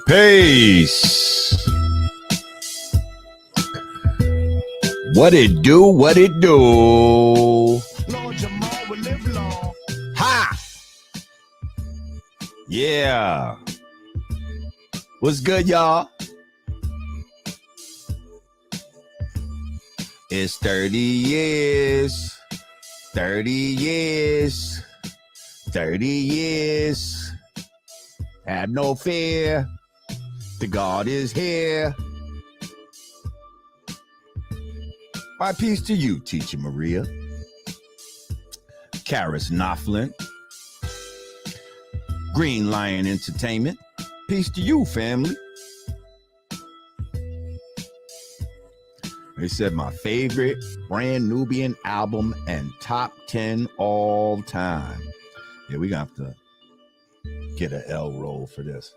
Peace. What it do? What it do? Lord Jamar will live long. Ha! Yeah. What's good, y'all? It's 30 years. 30 years. 30 years. Have no fear. The God is here. My peace to you, Teacher Maria. Karis Knopflin. Green Lion Entertainment. Peace to you, family. They said my favorite brand Nubian album and top 10 all time. Yeah, we gonna have to get an L roll for this.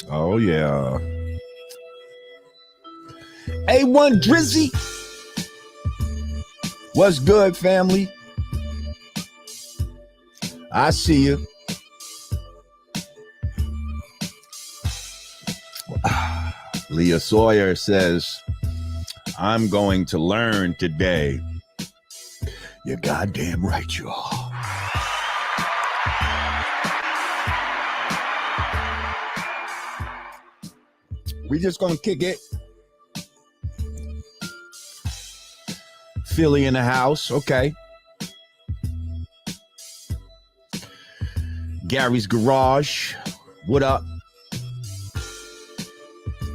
Oh, yeah. A1 Drizzy. What's good, family? I see you. Leah Sawyer says, I'm going to learn today. You're goddamn right you are. We just gonna kick it. Philly in the house, okay. Gary's Garage, what up?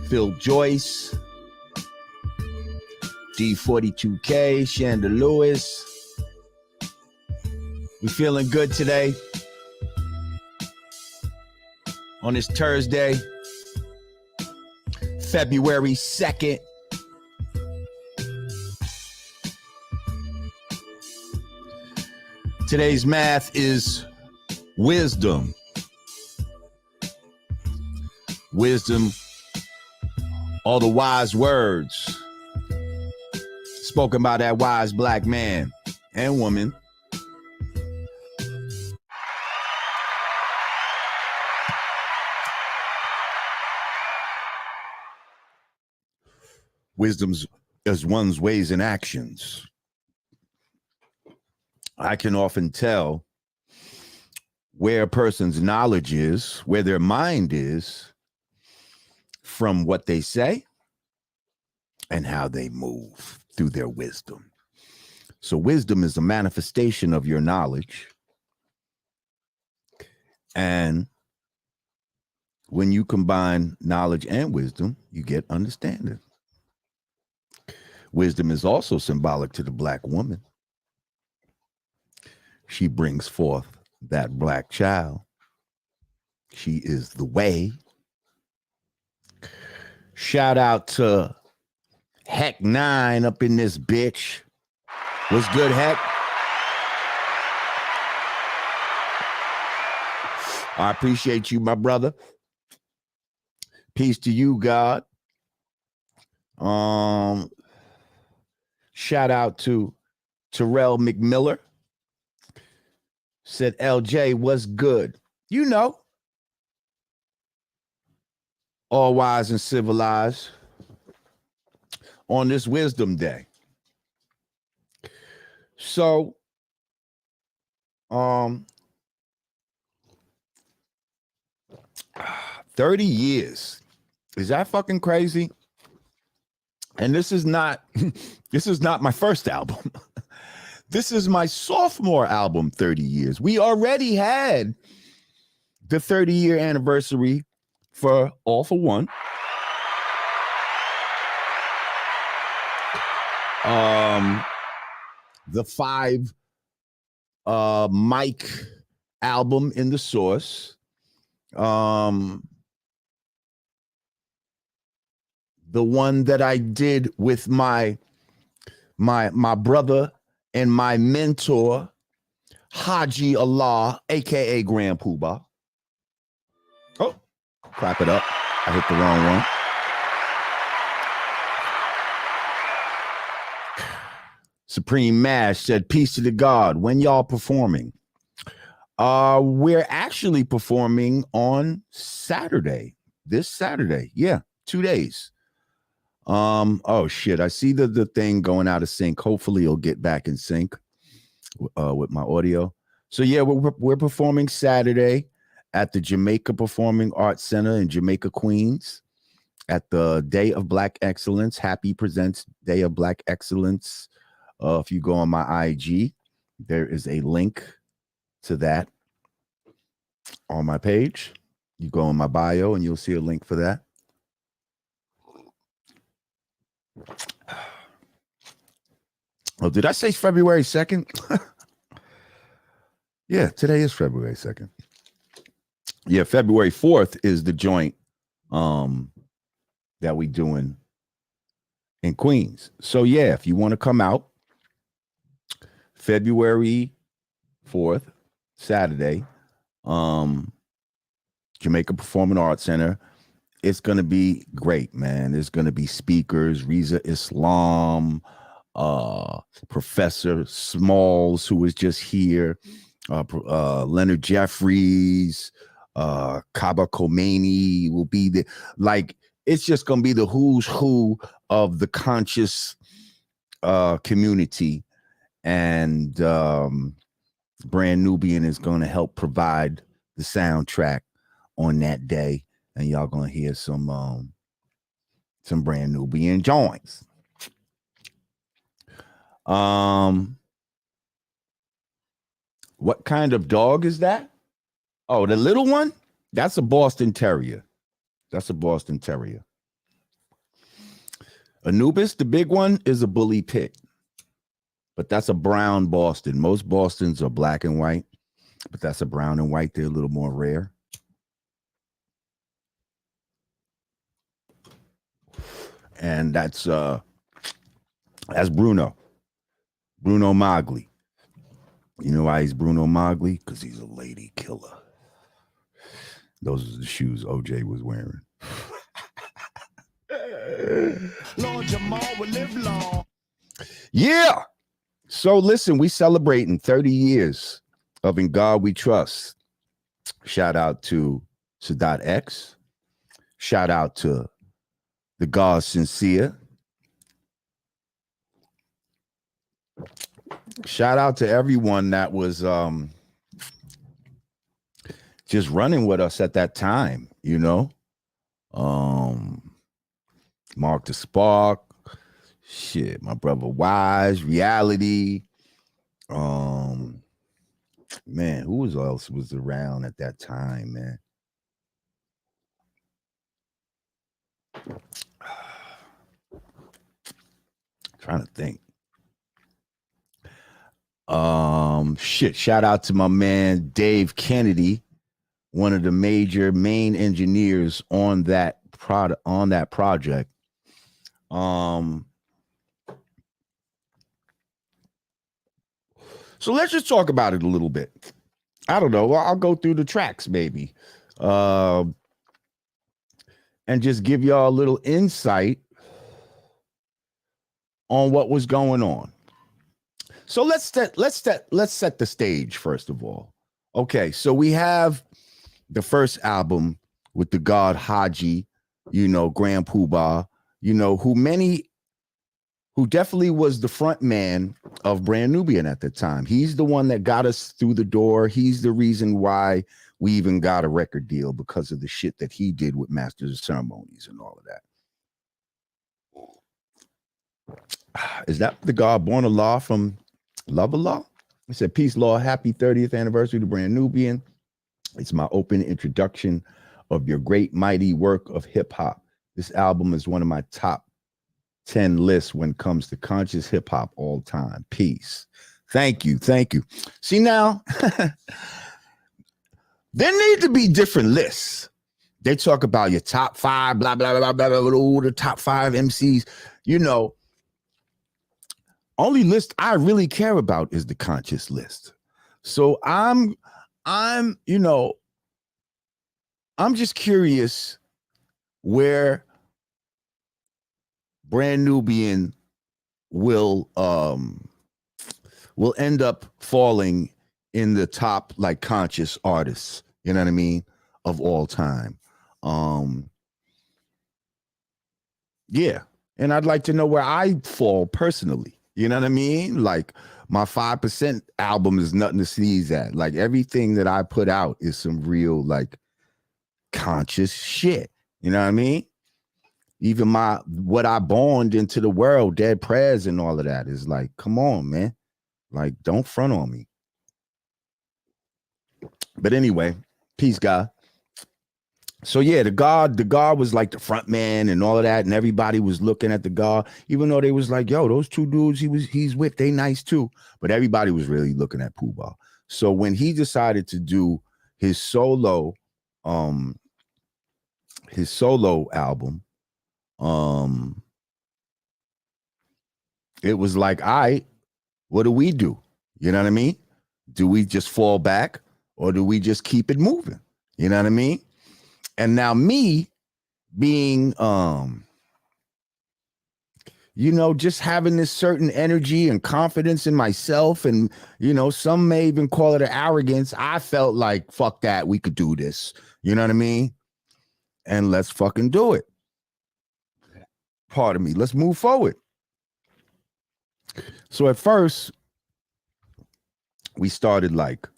Phil Joyce, D42K, Shanda Lewis. We feeling good today on this Thursday, February 2nd. Today's math is wisdom. Wisdom, all the wise words spoken by that wise black man and woman. Wisdom's is one's ways and actions. I can often tell where a person's knowledge is, where their mind is, from what they say and how they move through their wisdom. So wisdom is a manifestation of your knowledge. And when you combine knowledge and wisdom, you get understanding. Wisdom is also symbolic to the black woman. She brings forth that black child. She is the way. Shout out to Heck 9 up in this bitch. What's good, Heck? I appreciate you, my brother. Peace to you, God. Shout out to Terrell McMiller. Said, LJ, what's good? You know. All wise and civilized on this Wisdom Day. So, 30 years. Is that fucking crazy? And this is not my first album. This is my sophomore album, 30 years. We already had the 30-year anniversary for All for One. The 5 mic album in the Source. The one that I did with my brother and my mentor, Haji Allah, aka Grand Puba. Oh, clap it up. I hit the wrong one. Supreme Mash said, peace to the God. When y'all performing? We're actually performing on Saturday. This Saturday. Yeah, 2 days. Oh shit. I see the thing going out of sync. Hopefully it'll get back in sync with my audio. So yeah, we're performing Saturday at the Jamaica Performing Arts Center in Jamaica, Queens, at the Day of Black Excellence. Happy presents Day of Black Excellence. If you go on my IG, there is a link to that on my page. You go on my bio and you'll see a link for that. Oh, did I say February 2nd? Yeah, today is February 2nd. Yeah, February 4th is the joint that we doing in Queens. So yeah, if you want to come out, February 4th, Saturday, Jamaica Performing Arts Center. It's going to be great, man. There's going to be speakers, Riza Islam, Professor Smalls, who was just here, Leonard Jeffries, Kaba Khomeini will be there. Like, it's just going to be the who's who of the conscious community. And Brand Nubian is going to help provide the soundtrack on that day. And y'all going to hear some Brand Nubian joints. What kind of dog is that? Oh, the little one? That's a Boston Terrier. That's a Boston Terrier. Anubis, the big one, is a Bully Pit. But that's a brown Boston. Most Bostons are black and white, but that's a brown and white. They're a little more rare. And that's Bruno. Bruno Magli. You know why he's Bruno Magli? Because he's a lady killer. Those are the shoes OJ was wearing. Lord Jamar will live long. Yeah. So listen, we celebrating 30 years of In God We Trust. Shout out to Sadat X. Shout out to the God Sincere. Shout out to everyone that was just running with us at that time, you know. Mark the Spark. Shit, my brother Wise, Reality. Man, who else was around at that time, man? Trying to think. Shit, shout out to my man Dave Kennedy, one of the main engineers on that project. So let's just talk about it a little bit. I don't know. I'll go through the tracks maybe. And just give y'all a little insight on what was going on. So let's set the stage first of all. Okay, so we have the first album with the God Haji, you know, Grand Puba, you know, who definitely was the front man of Brand Nubian at the time. He's the one that got us through the door. He's the reason why we even got a record deal, because of the shit that he did with Masters of Ceremonies and all of that. Is that the God Born Allah from Love Allah? He said, peace, Law. Happy 30th anniversary to Brand Nubian. It's my open introduction of your great, mighty work of hip hop. This album is one of my top 10 lists when it comes to conscious hip hop all time. Peace. Thank you. Thank you. See now, there need to be different lists. They talk about your top 5, blah, blah, blah, blah, blah, blah, the top 5 MCs. You know, only list I really care about is the conscious list. So I'm just curious where Brand Nubian will will end up falling in the top like conscious artists, you know what I mean, of all time. Yeah. And I'd like to know where I fall personally. You know what I mean? Like my 5% album is nothing to sneeze at. Like everything that I put out is some real like conscious shit. You know what I mean? Even what I borned into the world, Dead Prayers and all of that is like, come on, man. Like, don't front on me. But anyway, peace, God. So yeah, the God was like the front man and all of that, and everybody was looking at the God, even though they was like, yo, those two dudes he's with, they nice too. But everybody was really looking at Puba. So when he decided to do his solo album, it was like, all right, what do we do? You know what I mean? Do we just fall back or do we just keep it moving? You know what I mean? And now me being, just having this certain energy and confidence in myself, and, some may even call it an arrogance. I felt like, fuck that, we could do this. You know what I mean? And let's fucking do it. Pardon me. Let's move forward. So at first, we started like,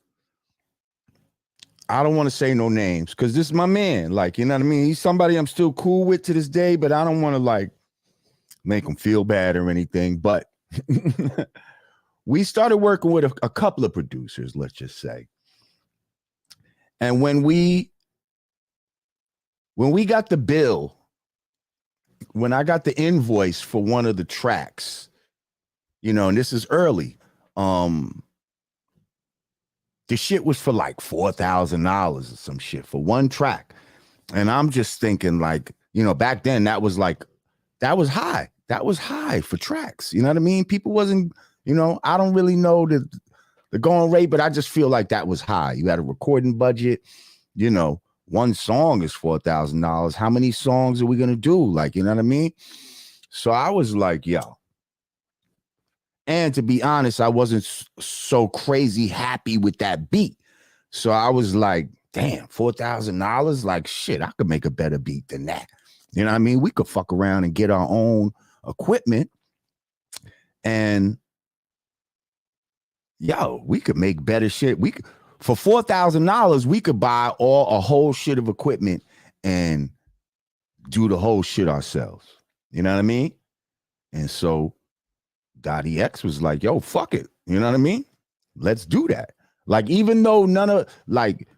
I don't want to say no names because this is my man. Like, you know what I mean? He's somebody I'm still cool with to this day, but I don't want to like make him feel bad or anything. But we started working with a couple of producers, let's just say. And when we got the bill, when I got the invoice for one of the tracks, and this is early, the shit was for like $4,000 or some shit for one track. And I'm just thinking like, back then that was high. That was high for tracks. You know what I mean? People wasn't, I don't really know the going rate, but I just feel like that was high. You had a recording budget, one song is $4,000. How many songs are we going to do? Like, you know what I mean? So I was like, yo. And to be honest, I wasn't so crazy happy with that beat. So I was like, damn, $4,000? Like, shit, I could make a better beat than that. You know what I mean? We could fuck around and get our own equipment. And, yo, we could make better shit. For $4,000, we could buy a whole shit of equipment and do the whole shit ourselves. You know what I mean? And so Dottie X was like, yo, fuck it. You know what I mean? Let's do that. Like, even though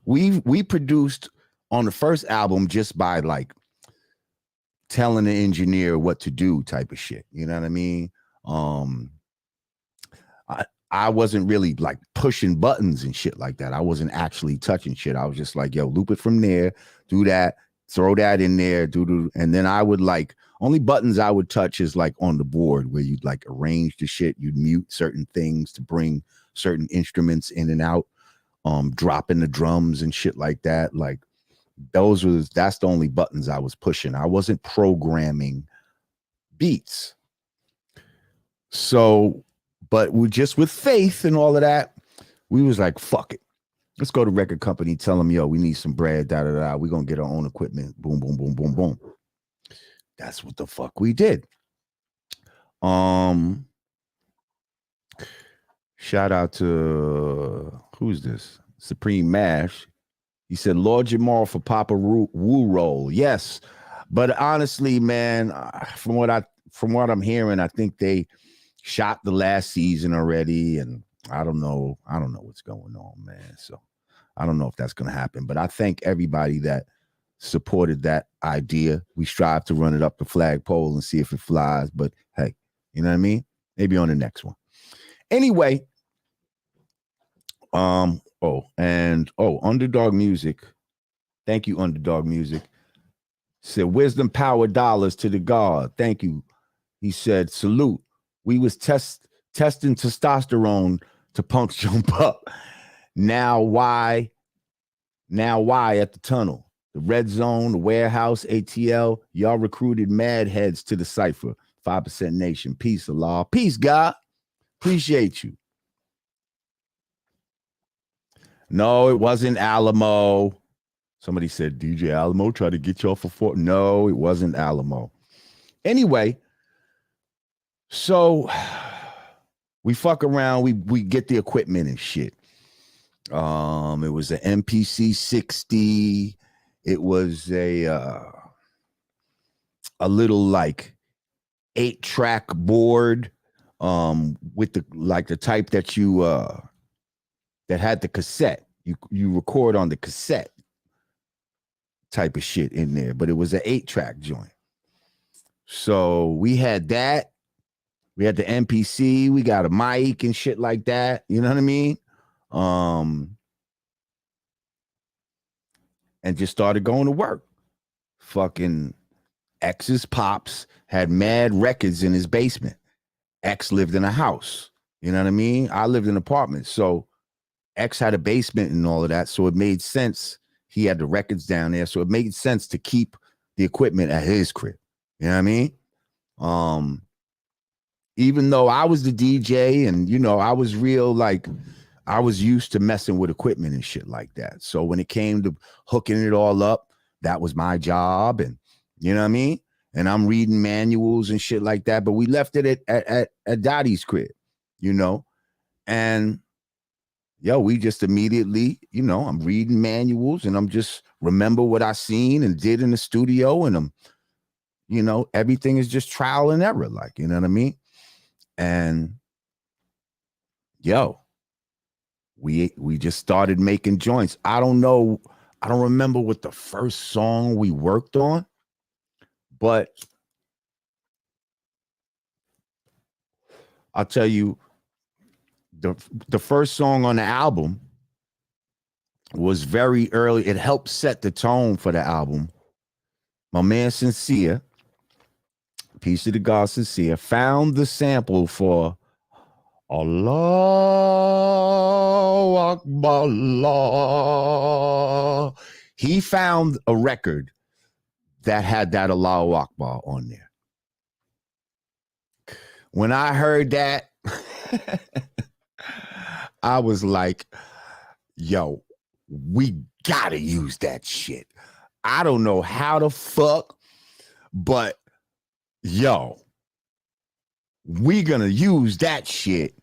we produced on the first album just by like telling the engineer what to do type of shit. You know what I mean? I wasn't really like pushing buttons and shit like that. I wasn't actually touching shit. I was just like, yo, loop it from there, do that, throw that in there, and then I would like, only buttons I would touch is like on the board where you'd like arrange the shit, you'd mute certain things to bring certain instruments in and out, dropping the drums and shit like that. Like that's the only buttons I was pushing. I wasn't programming beats. So, but just with faith and all of that, we was like, fuck it. Let's go to record company, tell them, yo, we need some bread, da-da-da. We're going to get our own equipment. Boom, boom, boom, boom, boom. That's what the fuck we did. Shout out to, who's this? Supreme Mash. He said, Lord Jamar for Papa Woo Roll. Yes. But honestly, man, from what I'm hearing, I think they shot the last season already. And I don't know what's going on, man. So I don't know if that's going to happen. But I thank everybody that supported that idea. We strive to run it up the flagpole and see if it flies. But hey, you know what I mean? Maybe on the next one. Anyway, Underdog Music. Thank you, Underdog Music. Said wisdom, power, dollars to the God. Thank you. He said, salute. We was testing testosterone to Punk's jump up. Now why at the tunnel? The Red Zone, the Warehouse, ATL, y'all recruited mad heads to the cipher. 5% Nation. Peace, Allah. Peace, God. Appreciate you. No, it wasn't Alamo. Somebody said DJ Alamo tried to get y'all for four. No, it wasn't Alamo. Anyway, so we fuck around. We get the equipment and shit. It was an MPC 60. It was a little like 8-track board with the type that you that had the cassette. You record on the cassette type of shit in there, but it was an 8-track joint. So we had that. We had the MPC. We got a mic and shit like that. You know what I mean? And just started going to work. Fucking X's pops had mad records in his basement. X lived in a house. You know what I mean? I lived in an apartment. So X had a basement and all of that. So it made sense. He had the records down there. So it made sense to keep the equipment at his crib. You know what I mean? Even though I was the DJ and, you know, I was real, like, I was used to messing with equipment and shit like that. So when it came to hooking it all up, that was my job. And, you know what I mean? And I'm reading manuals and shit like that. But we left it at Dottie's crib, you know? And, yo, we just immediately, you know, I'm reading manuals and I'm just remember what I seen and did in the studio. And I'm, you know, everything is just trial and error, like, you know what I mean? And, yo, we just started making joints. I don't know. I don't remember what the first song we worked on, but I'll tell you, the first song on the album was very early. It helped set the tone for the album. My man Sincere, piece of the God Sincere, found the sample for Allahu Akbar, Allah. He found a record that had that Allahu Akbar on there. When I heard that, I was like, yo, we gotta use that shit. I don't know how the fuck, but yo, we gonna use that shit.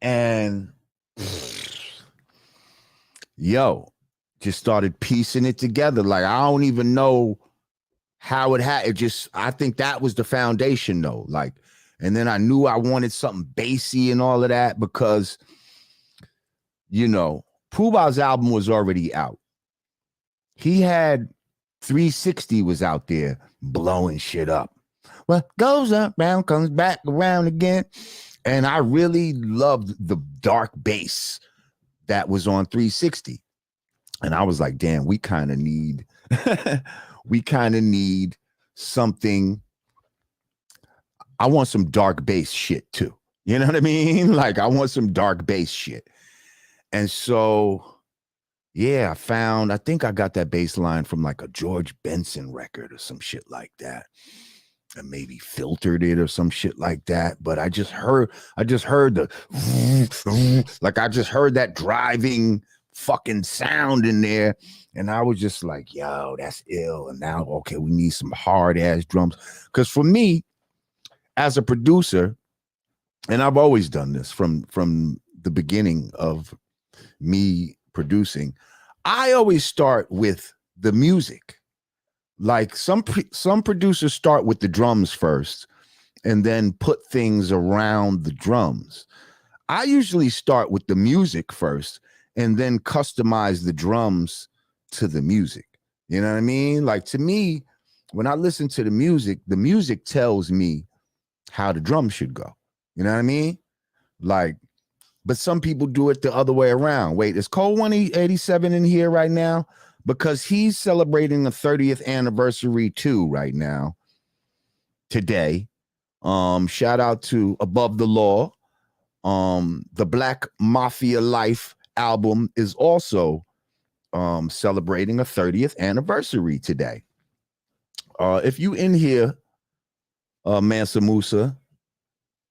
And yo, just started piecing it together. Like, I don't even know how it just, I think that was the foundation though. Like, and then I knew I wanted something bassy and all of that because, you know, Puba's album was already out. He had 360 was out there blowing shit up. Well, goes up, round, comes back around again. And I really loved the dark bass that was on 360. And I was like, damn, we kind of need something. I want some dark bass shit too. You know what I mean? Like, I want some dark bass shit. And so, yeah, I think I got that bass line from like a George Benson record or some shit like that. And maybe filtered it or some shit like that. But I just heard the like, I just heard that driving fucking sound in there. And I was just like, yo, that's ill. And now, okay, we need some hard ass drums. Because for me, as a producer, and I've always done this from the beginning of me producing, I always start with the music. Like some producers start with the drums first and then put things around the drums. I usually start with the music first and then customize the drums to the music. You know what I mean? Like, to me, when I listen to the music tells me how the drums should go. You know what I mean? Like, but some people do it the other way around. Wait, is Cole 187 in here right now? Because he's celebrating the 30th anniversary too right now, today. Shout out to Above the Law. The Black Mafia Life album is also celebrating a 30th anniversary today. If you in here, Mansa Musa,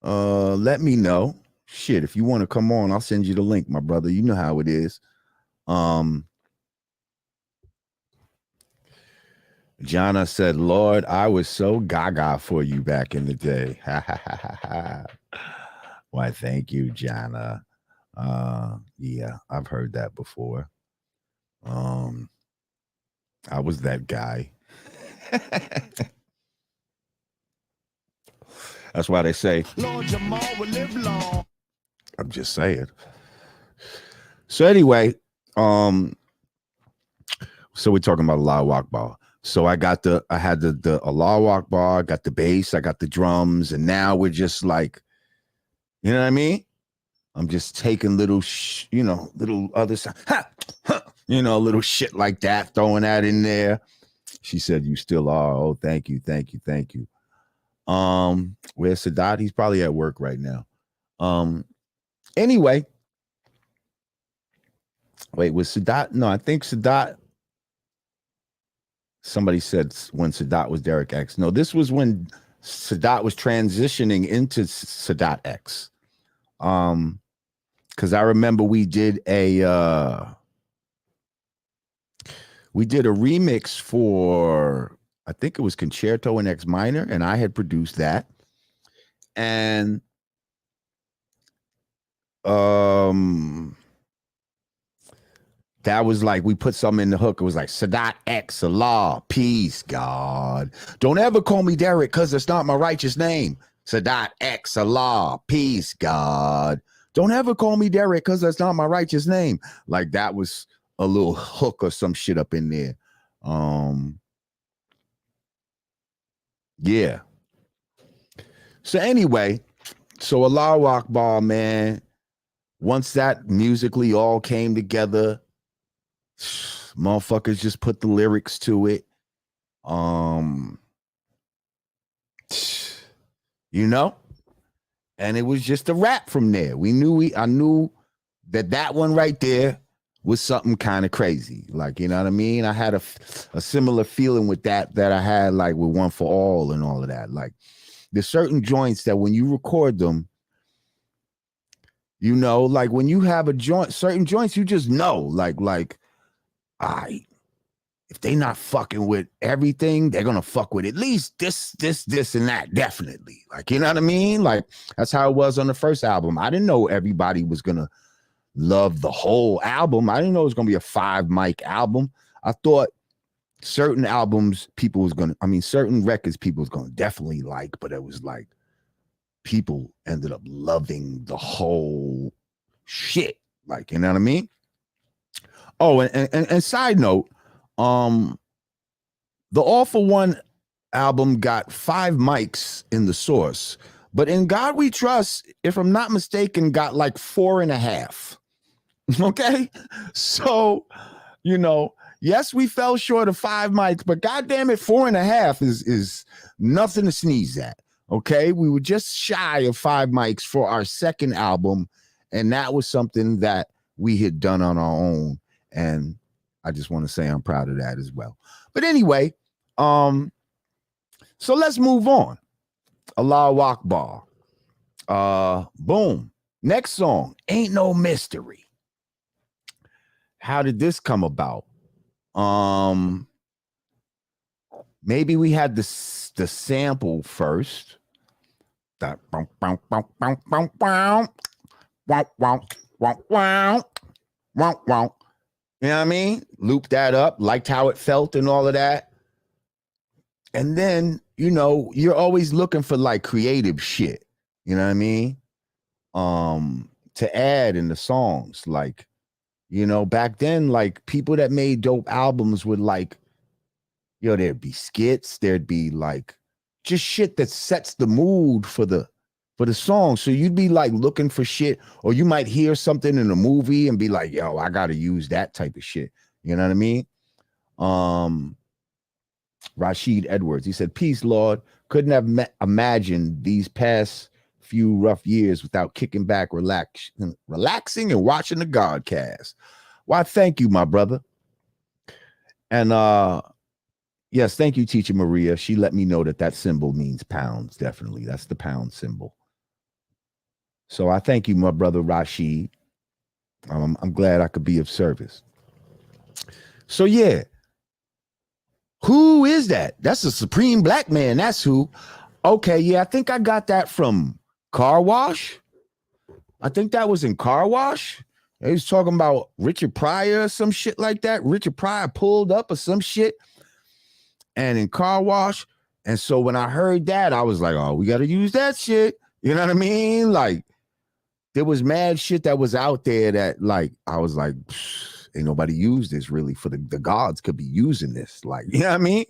let me know. shit, if you want to come on, I'll send you the link, my brother. You know how it is. Jana said, Lord, I was so gaga for you back in the day. Why, thank you, Jana. Yeah, I've heard that before. I was that guy. That's why they say, Lord Jamar will live long. I'm just saying. So anyway, so we're talking about Allahu Akbar. So I had the Allahu Akbar, I got the bass, I got the drums, and now we're just like, you know what I mean? I'm just taking little, little other side, little shit like that, throwing that in there. She said, you still are. Oh, thank you. Where's Sadat? He's probably at work right now. Anyway, wait, was Sadat? No, I think Sadat. Somebody said when Sadat was Derek X. No, this was when Sadat was transitioning into Sadat X. Because I remember we did a remix for, I think it was Concerto in X Minor, and I had produced that. And that was like, we put something in the hook. It was like, Sadat X, Allah, peace, God. Don't ever call me Derek, because it's not my righteous name. Sadat X, Allah, peace, God. Don't ever call me Derek, because that's not my righteous name. Like, that was a little hook or some shit up in there. Yeah. So anyway, so Allahu Akbar, man. Once that musically all came together, motherfuckers just put the lyrics to it. And it was just a rap from there. I knew that one right there was something kind of crazy. Like, you know what I mean? I had a similar feeling with that I had like with One for All and all of that. Like, there's certain joints that when you record them, like when you have certain joints, you just know, like, if they not fucking with everything, they're gonna fuck with at least this, and that, definitely. Like, you know what I mean? Like, that's how it was on the first album. I didn't know everybody was gonna love the whole album. I didn't know it was gonna be a 5-mic album. I thought certain records people was gonna definitely like, but it was like people ended up loving the whole shit. Like, you know what I mean? Oh, and side note, the All for One album got 5 mics in the source, but In God We Trust, if I'm not mistaken, got like 4.5. Okay, so yes, we fell short of 5 mics, but goddamn it, 4.5 is nothing to sneeze at. Okay, we were just shy of 5 mics for our second album, and that was something that we had done on our own, and I just want to say I'm proud of that as well. But anyway, so let's move on. Allahu Akbar. Boom. Next song, Ain't No Mystery. How did this come about? Maybe we had the sample first. That you know what I mean? Loop that up, liked how it felt and all of that. And then, you're always looking for like creative shit, you know what I mean? To add in the songs. Like, back then, like, people that made dope albums would like, there'd be skits, there'd be like just shit that sets the mood for the song. So you'd be like looking for shit, or you might hear something in a movie and be like, yo, I gotta use that type of shit. You know what I mean? Rashid Edwards, he said, peace, Lord. Couldn't have imagined these past few rough years without kicking back, relaxing and watching the Godcast. Why, thank you, my brother. And yes, thank you, Teacher Maria. She let me know that symbol means pounds. Definitely, that's the pound symbol. So I thank you, my brother Rashid. I'm glad I could be of service. So yeah, who is that? That's a supreme black man. That's who. Okay, yeah, I think I got that from Car Wash. I think that was in Car Wash. He was talking about Richard Pryor or some shit like that. Richard Pryor pulled up or some shit. And in Car Wash. And so when I heard that, I was like, oh, we got to use that shit. You know what I mean? Like, there was mad shit that was out there that, like, I was like, ain't nobody used this really. For the gods could be using this. Like, you know what I mean?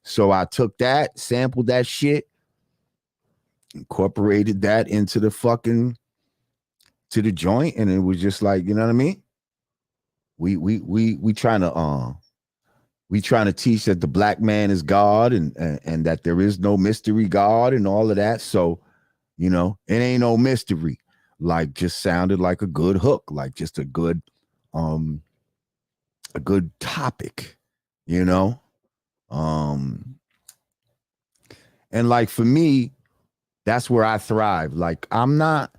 So I took that, sampled that shit, incorporated that into the to the joint, and it was just like, you know what I mean? We trying to teach that the black man is God and that there is no mystery God and all of that. So, you know, it ain't no mystery. Like, just sounded like a good hook, like just a good topic, you know? And like for me, that's where I thrive. Like, I'm not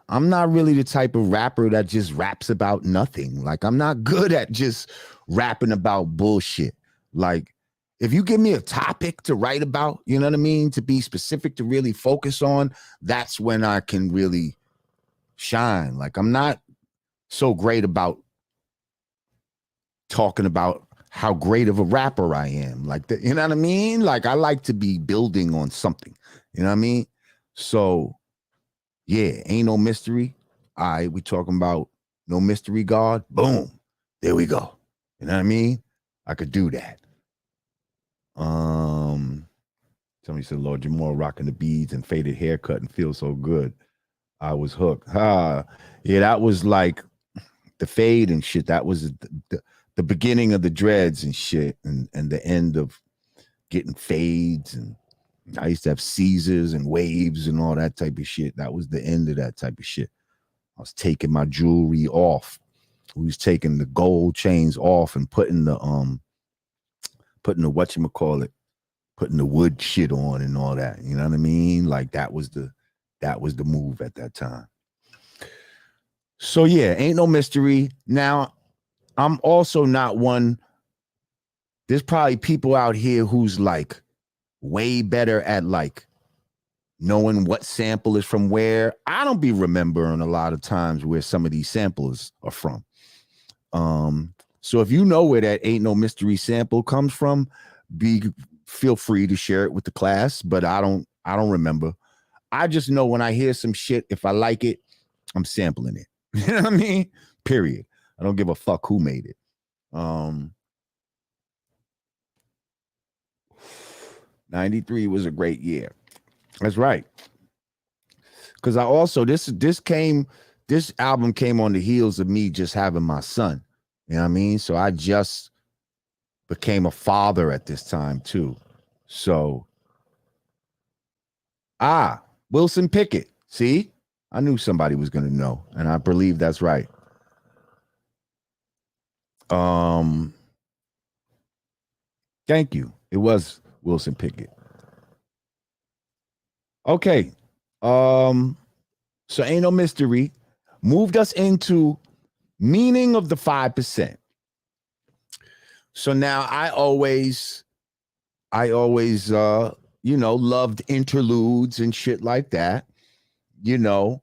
really the type of rapper that just raps about nothing. Like, I'm not good at just rapping about bullshit. Like, if you give me a topic to write about, you know what I mean, to be specific, to really focus on, that's when I can really shine. Like, I'm not so great about talking about how great of a rapper I am. Like, you know what I mean? Like, I like to be building on something. You know what I mean? So, yeah, ain't no mystery. All right, we talking about no mystery God. Boom. There we go. You know what I mean? I could do that. Somebody said Lord Jamar rocking the beads and faded haircut and feels so good. I was hooked. Yeah, that was like the fade and shit. That was the beginning of the dreads and shit, and the end of getting fades. And I used to have Caesars and waves and all that type of shit. That was the end of that type of shit. I was taking my jewelry off. We was taking the gold chains off and putting the whatchamacallit, putting the wood shit on and all that. You know what I mean? Like, that was the move at that time. So yeah, ain't no mystery. Now, I'm also not one. There's probably people out here who's like way better at like knowing what sample is from where. I don't be remembering a lot of times where some of these samples are from. So if you know where that ain't no mystery sample comes from, feel free to share it with the class, but I don't remember. I just know when I hear some shit, if I like it, I'm sampling it. You know what I mean? Period. I don't give a fuck who made it. 93 was a great year. That's right. Because I also, this album came on the heels of me just having my son. You know what I mean? So I just became a father at this time too. So, Wilson Pickett. See? I knew somebody was going to know, and I believe that's right. Thank you. It was Wilson Pickett. Okay. So ain't no mystery. Moved us into meaning of the 5%. So now I always loved interludes and shit like that. You know,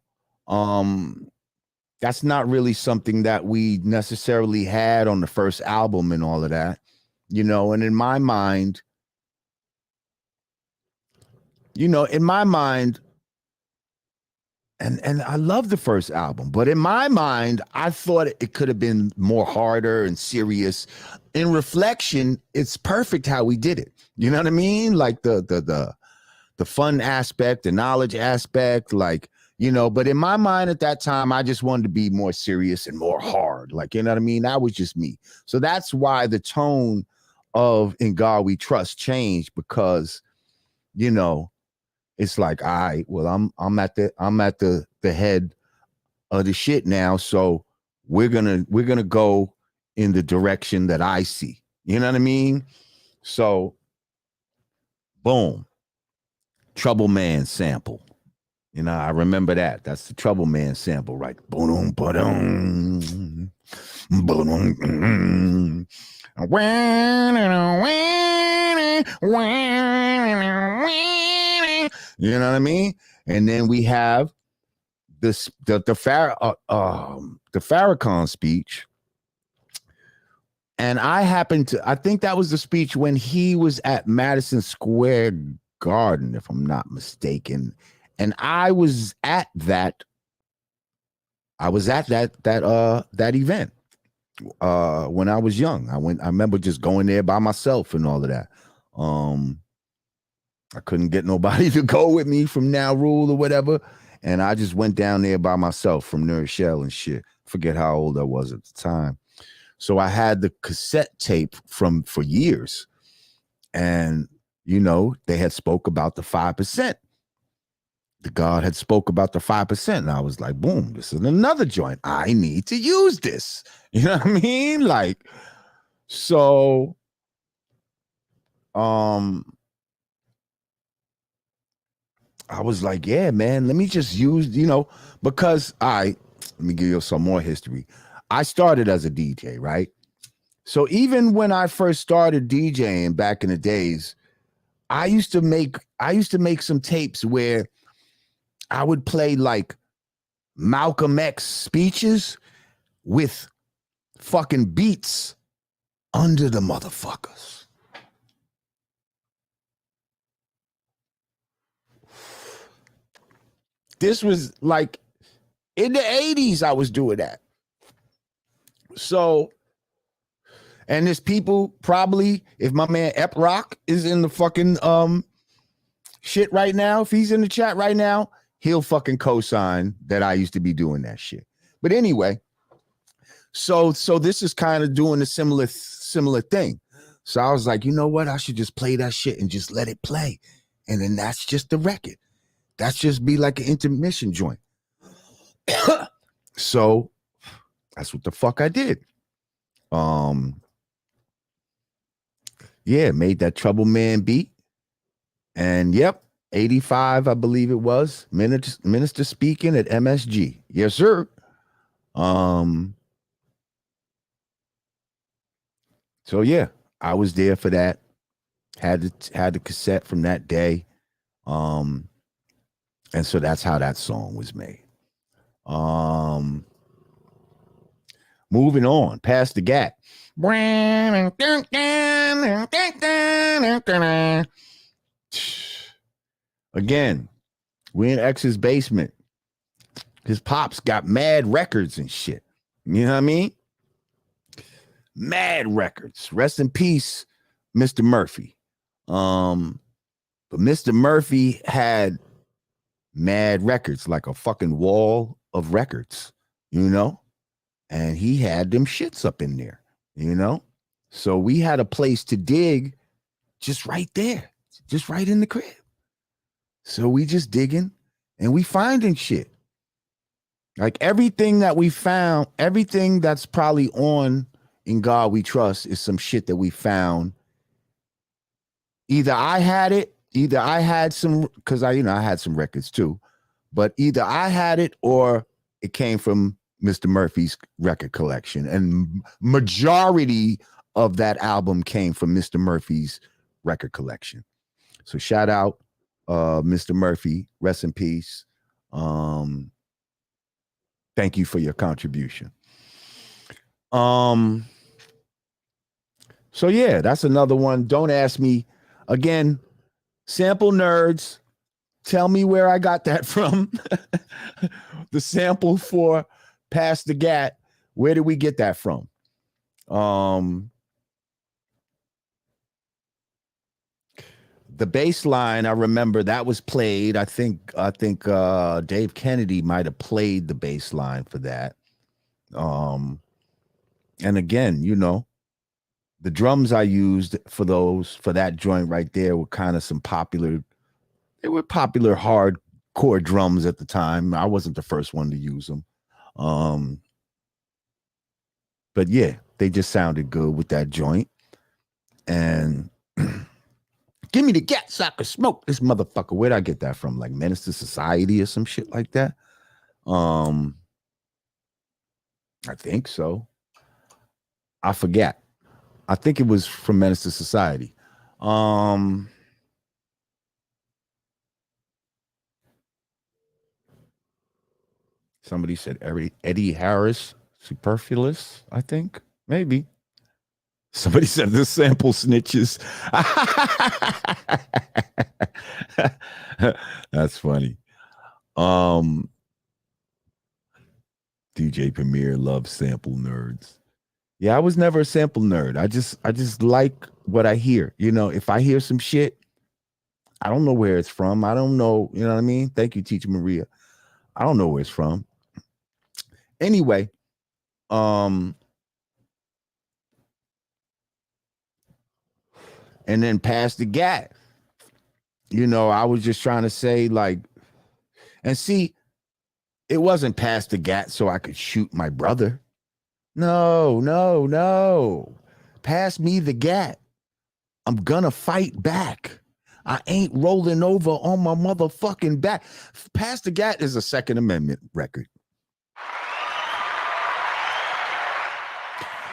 that's not really something that we necessarily had on the first album and all of that, you know, and in my mind, and I love the first album, but in my mind, I thought it could have been more harder and serious. In reflection, it's perfect how we did it. You know what I mean? Like the fun aspect, the knowledge aspect, like, you know, but in my mind at that time, I just wanted to be more serious and more hard. Like, you know what I mean? That was just me. So that's why the tone of In God We Trust changed, because, you know, it's like, all right, well, I'm at the head of the shit now. So we're gonna go in the direction that I see. You know what I mean? So boom. Trouble Man sample. You know, I remember that. That's the Trouble Man sample, right? Boom, boom, boom. You know what I mean? And then we have this the Farrakhan speech. And I think that was the speech when he was at Madison Square Garden, if I'm not mistaken. And I was at that event when I was young. I remember just going there by myself and all of that. I couldn't get nobody to go with me from Now Rule or whatever. And I just went down there by myself from Nerd Shell and shit. Forget how old I was at the time. So I had the cassette tape for years. And, you know, they had spoke about the 5%. The God had spoke about the 5%. And I was like, boom, this is another joint. I need to use this. You know what I mean? Like, so, I was like, yeah, man, let me just use, you know, because let me give you some more history. I started as a DJ, right? So even when I first started DJing back in the days, I used to make some tapes where I would play like Malcolm X speeches with fucking beats under the motherfuckers. This was like in the 80s, I was doing that. So, and there's people probably, if my man Ep Rock is in the fucking shit right now, if he's in the chat right now, he'll fucking co-sign that I used to be doing that shit. But anyway, so this is kind of doing a similar thing. So I was like, you know what? I should just play that shit and just let it play. And then that's just the record. That's just be like an intermission joint. So that's what the fuck I did. Yeah, made that Trouble Man beat. And yep, 85, I believe it was. Minister speaking at MSG. Yes, sir. So yeah, I was there for that. Had the cassette from that day. And so that's how that song was made. Moving on, past the gap. Again, we in X's basement. His pops got mad records and shit. You know what I mean? Mad records. Rest in peace, Mr. Murphy. But Mr. Murphy had mad records, like a fucking wall of records, you know? And he had them shits up in there, you know? So we had a place to dig just right there, just right in the crib. So we just digging and we finding shit. Like everything that we found, everything that's probably on In God We Trust is some shit that we found. Either I had it, either I had some, because I had some records too, but either I had it or it came from Mr. Murphy's record collection. And majority of that album came from Mr. Murphy's record collection. So shout out Mr. Murphy, rest in peace. Thank you for your contribution. So yeah, that's another one. Don't ask me again. Sample nerds, tell me where I got that from. The sample for Pass the Gat. Where did we get that from? The bass line, I remember that was played. I think Dave Kennedy might have played the bass line for that. And again, you know, the drums I used for that joint right there were kind of popular hardcore drums at the time. I wasn't the first one to use them. But yeah, they just sounded good with that joint. And Give me the gat so I can smoke this motherfucker. Where'd I get that from? Like Menace to Society or some shit like that? I think so. I forget. I think it was from Menace to Society. Somebody said Eddie Harris, Superfluous, I think. Maybe. Somebody said the sample snitches. That's funny. DJ Premier loves sample nerds. Yeah, I was never a sample nerd. I just like what I hear. You know, if I hear some shit, I don't know where it's from. I don't know, you know what I mean? Thank you, Teacher Maria. I don't know where it's from. Anyway, and then Pass the Gat. You know, I was just trying to say, like, and see, it wasn't Pass the Gat so I could shoot my brother. No. Pass me the gat. I'm gonna fight back. I ain't rolling over on my motherfucking back. Pass the Gat is a Second Amendment record.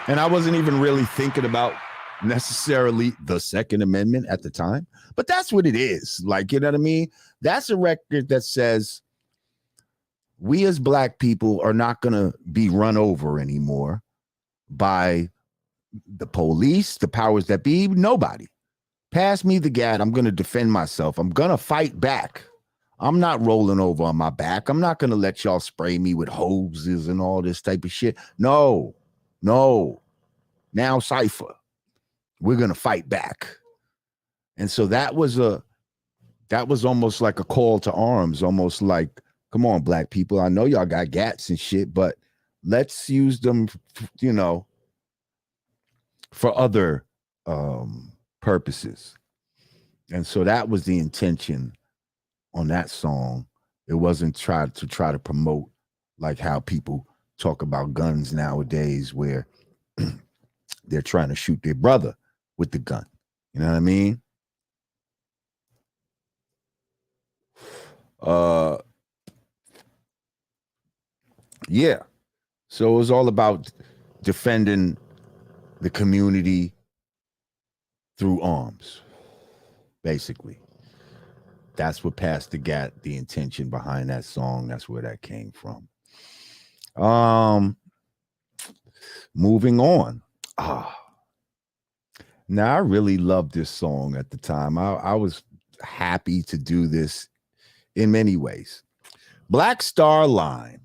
And I wasn't even really thinking about necessarily the Second Amendment at the time, but that's what it is. Like, you know what I mean? That's a record that says we as Black people are not going to be run over anymore by the police, the powers that be, nobody. Pass me the gat. I'm going to defend myself. I'm going to fight back. I'm not rolling over on my back. I'm not going to let y'all spray me with hoses and all this type of shit. No. Now, Cypher, we're going to fight back. And so that was almost like a call to arms, almost like, come on, Black people. I know y'all got gats and shit, but let's use them, you know, for other purposes. And so that was the intention on that song. It wasn't try to promote like how people talk about guns nowadays, where they're trying to shoot their brother with the gun. You know what I mean? Yeah. So it was all about defending the community through arms, basically. That's what Pass the Gat, the intention behind that song. That's where that came from. Moving on. Now, I really loved this song at the time. I was happy to do this in many ways. Black Star Line.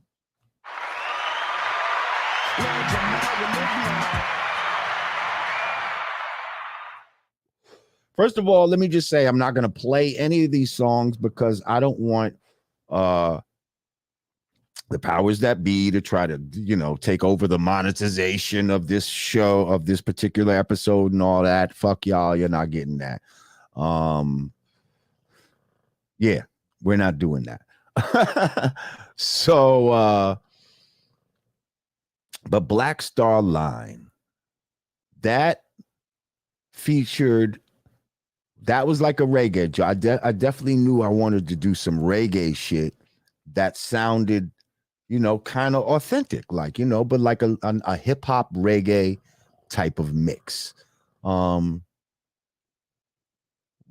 First of all, let me just say I'm not going to play any of these songs because I don't want the powers that be to try to, you know, take over the monetization of this show, of this particular episode and all that. Fuck y'all, you're not getting that. Yeah, we're not doing that. So, but Black Star Line, that featured, that was like a reggae. I definitely knew I wanted to do some reggae shit that sounded, you know, kind of authentic, like, you know, but like a hip hop reggae type of mix.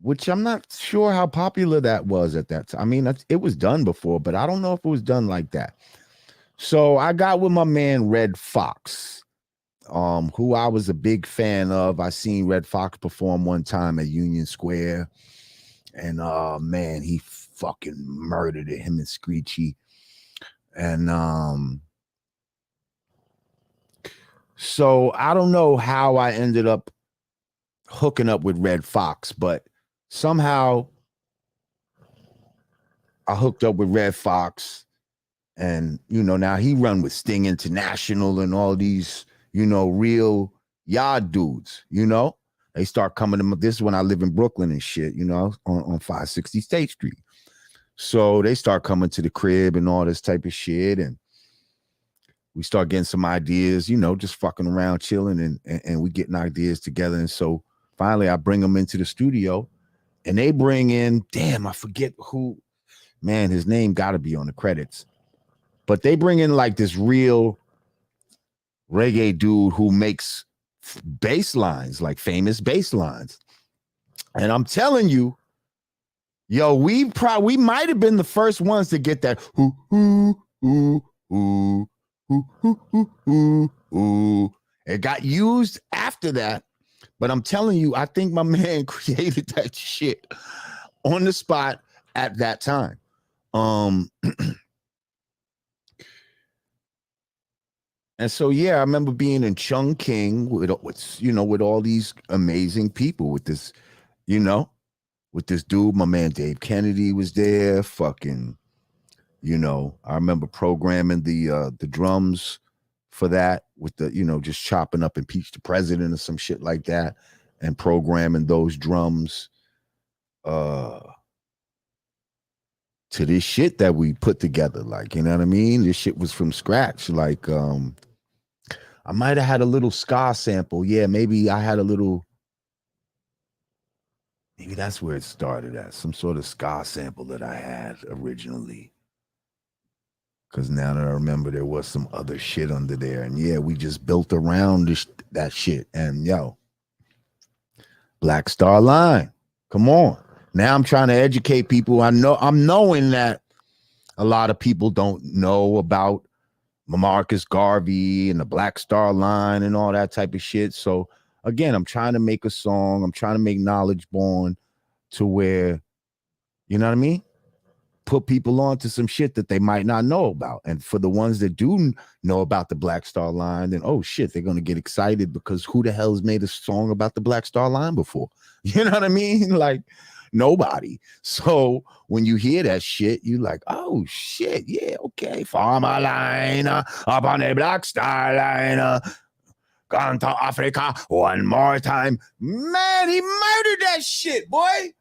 Which I'm not sure how popular that was at that time. I mean, it was done before, but I don't know if it was done like that. So I got with my man Red Fox, who I was a big fan of. I seen Red Fox perform one time at Union Square, and man, he fucking murdered it, him and Screechy. And so I don't know how I ended up hooking up with Red Fox, but somehow I hooked up with Red Fox. And, you know, now he run with Sting International and all these, you know, real yard dudes, you know. They start coming to me. This is when I live in Brooklyn and shit, you know, on 560 State Street. So they start coming to the crib and all this type of shit. And we start getting some ideas, you know, just fucking around, chilling, and we getting ideas together. And so finally I bring them into the studio And they bring in, damn, I forget who, man, his name got to be on the credits. But they bring in like this real reggae dude who makes bass lines, like famous bass lines. And I'm telling you, yo, we might have been the first ones to get that ooh, ooh, ooh, ooh, ooh, ooh, ooh, ooh, ooh. It got used after that, but I'm telling you, I think my man created that shit on the spot at that time. And so, yeah, I remember being in Chungking with all these amazing people with this, with this dude, my man Dave Kennedy was there. Fucking, I remember programming the drums for that with the, just chopping up Impeach the President or some shit like that and programming those drums to this shit that we put together. Like, you know what I mean? This shit was from scratch. Like, I might have had a little ska sample. Yeah, maybe I had a little. Maybe that's where it started at. Some sort of ska sample that I had originally. Because now that I remember, there was some other shit under there. And yeah, we just built around that shit. And yo, Black Star Line. Come on. Now I'm trying to educate people. I'm knowing that a lot of people don't know about Marcus Garvey and the Black Star Line and all that type of shit. So again, I'm trying to make a song. I'm trying to make knowledge born to where, you know what I mean? Put people on to some shit that they might not know about. And for the ones that do know about the Black Star Line, then, oh shit, they're going to get excited because who the hell has made a song about the Black Star Line before? You know what I mean? Like, nobody. So when you hear that shit, you like, oh shit, yeah, okay. Farmer line up on the Black Star Line, gone to Africa one more time. Man, he murdered that shit, boy.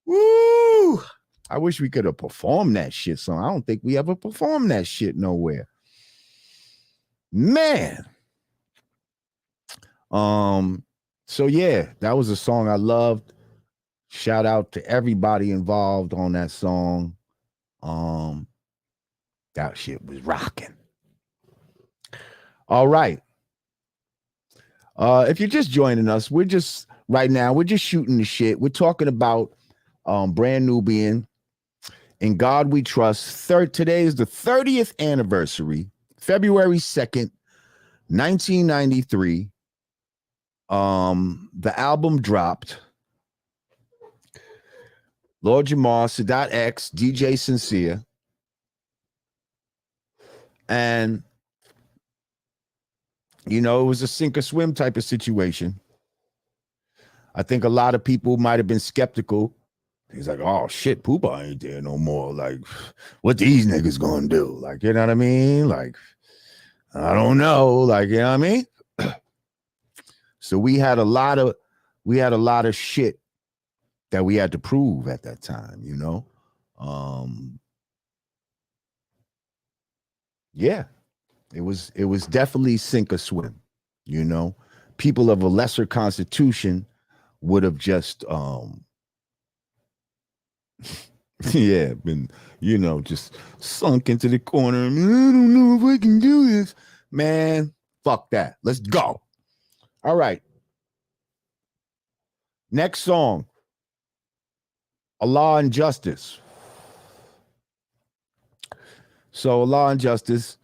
Woo! I wish we could have performed that shit. So I don't think we ever performed that shit nowhere. Man. So yeah, that was a song I loved. Shout out to everybody involved on that song. That shit was rocking. All right. If you're just joining us, we're just shooting the shit. We're talking about Brand Nubian, In God We Trust. Today is the 30th anniversary, February 2nd, 1993. The album dropped. Lord Jamar, Sadat X DJ Sincere. And, it was a sink or swim type of situation. I think a lot of people might have been skeptical. He's like, oh shit, Puba ain't there no more. Like, what these niggas gonna do? Like, you know what I mean? Like, I don't know. Like, you know what I mean? So we had a lot of shit that we had to prove at that time, Yeah, it was definitely sink or swim, People of a lesser constitution would have just been, just sunk into the corner. I don't know if I can do this. Man, fuck that. Let's go. All right. Next song. Allah and Justice. So Allah and Justice,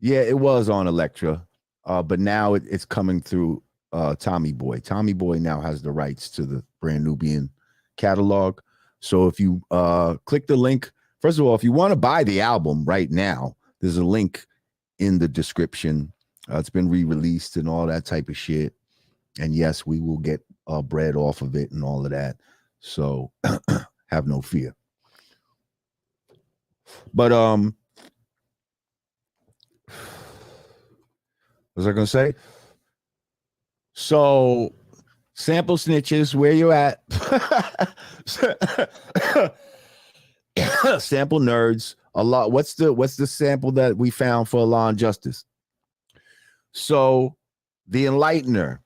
yeah, it was on Elektra, but now it's coming through Tommy Boy. Tommy Boy now has the rights to the Brand Nubian catalog. So if you click the link, first of all, if you want to buy the album right now, there's a link in the description. It's been re-released and all that type of shit. And yes, we will get bread off of it and all of that. So have no fear. But what was I gonna say? So sample snitches, where you at? Sample nerds. Allah. What's the sample that we found for Allah and Justice? So the Enlightener.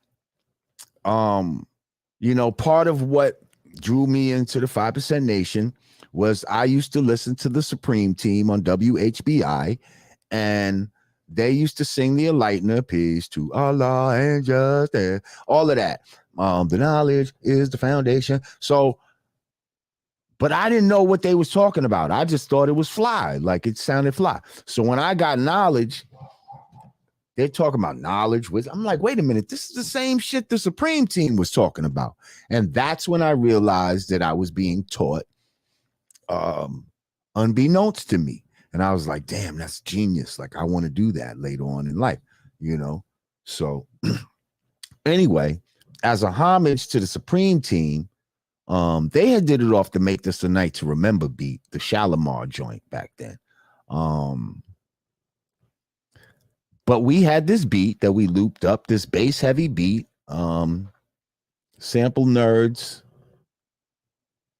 Part of what drew me into the 5% Nation was I used to listen to the Supreme Team on WHBI, and they used to sing the Enlightener, peace to Allah and justice, all of that. The knowledge is the foundation. So, but I didn't know what they was talking about. I just thought it was fly, like it sounded fly. So when I got knowledge, they're talking about knowledge. I'm like, wait a minute, this is the same shit the Supreme Team was talking about. And that's when I realized that I was being taught unbeknownst to me. And I was like, damn, that's genius. Like, I want to do that later on in life, you know? So anyway, as a homage to the Supreme Team, they had did it off the Make This a Night to Remember beat, the Shalimar joint back then. But we had this beat that we looped up, this bass heavy beat. Sample nerds,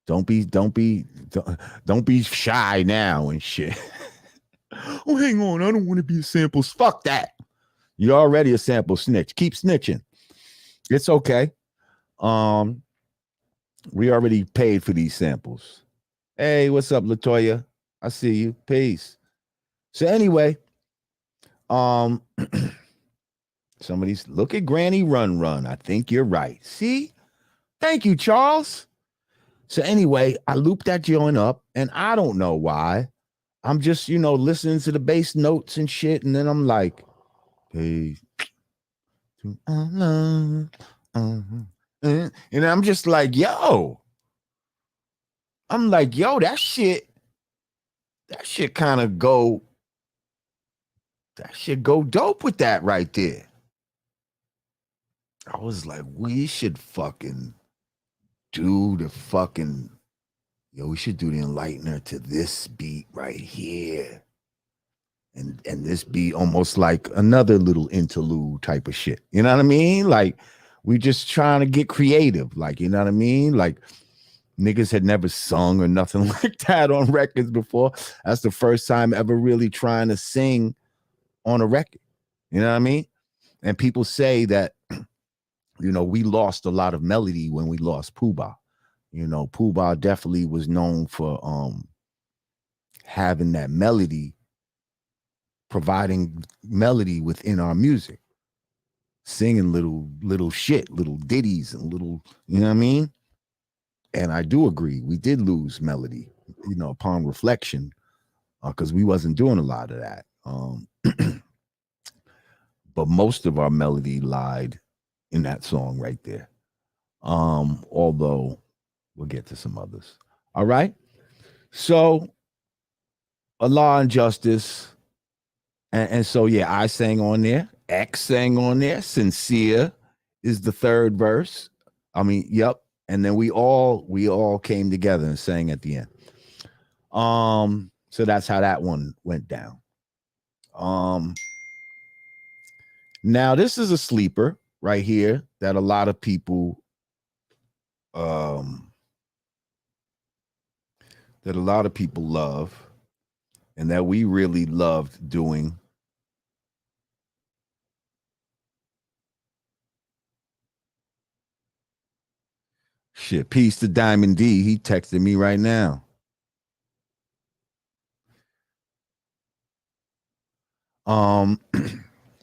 don't be shy now and shit. Oh, hang on, I don't want to be a sample. Fuck that. You're already a sample snitch. Keep snitching. It's okay. We already paid for these samples. Hey, what's up, Latoya? I see you. Peace. So anyway, somebody's look at Granny Run. I think you're right. See? Thank you, Charles. So anyway, I looped that joint up, and I don't know why. I'm just, listening to the bass notes and shit, and then I'm like, hey, and I'm just like, yo. I'm like, yo, that shit kind of go dope with that right there. I was like, we should fucking do the fucking, we should do the Enlightener to this beat right here. And this beat almost like another little interlude type of shit. You know what I mean? Like, we just trying to get creative. Like, you know what I mean? Like, niggas had never sung or nothing like that on records before. That's the first time ever really trying to sing on a record. You know what I mean? And people say that, we lost a lot of melody when we lost Puba. Puba definitely was known for having that melody, providing melody within our music, singing little shit, little ditties and little, you know what I mean? And I do agree, we did lose melody, upon reflection, because we wasn't doing a lot of that. But most of our melody lied in that song right there. Although we'll get to some others. All right. So Allah and Justice. And so, yeah, I sang on there. X sang on there. Sincere is the third verse. I mean, yep. And then we all came together and sang at the end. So that's how that one went down. Now this is a sleeper right here that a lot of people love, and that we really loved doing. Shit, peace to Diamond D. He texted me right now.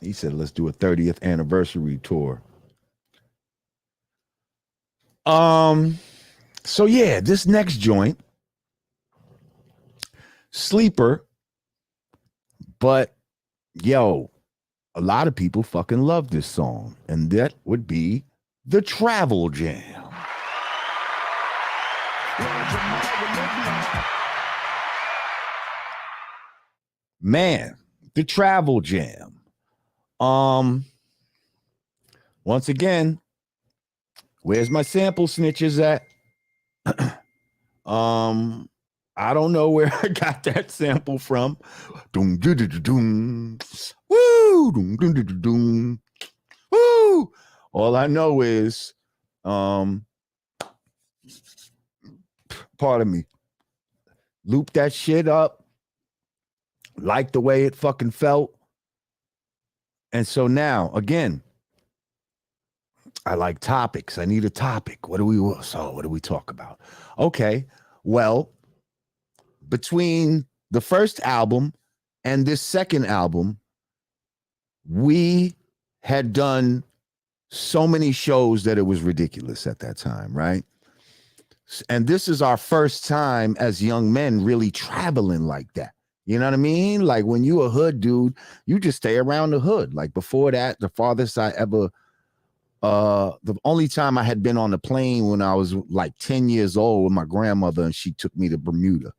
He said, let's do a 30th anniversary tour. So yeah, this next joint, sleeper, but yo, a lot of people fucking love this song, and that would be the Travel Jam. Man, the Travel Jam. Once again, where's my sample snitches at? I don't know where I got that sample from. Doom, doom, doom, doom. Woo, doom, doom, doom, doom. Woo. All I know is, pardon me, loop that shit up, like the way it fucking felt. And so now, again, I like topics. I need a topic. What do we talk about? Okay. Well, between the first album and this second album, we had done so many shows that it was ridiculous at that time, right? And this is our first time as young men really traveling like that. You know what I mean? Like when you a hood dude, you just stay around the hood. Like before that, the farthest I ever the only time I had been on a plane when I was like 10 years old with my grandmother, and she took me to Bermuda.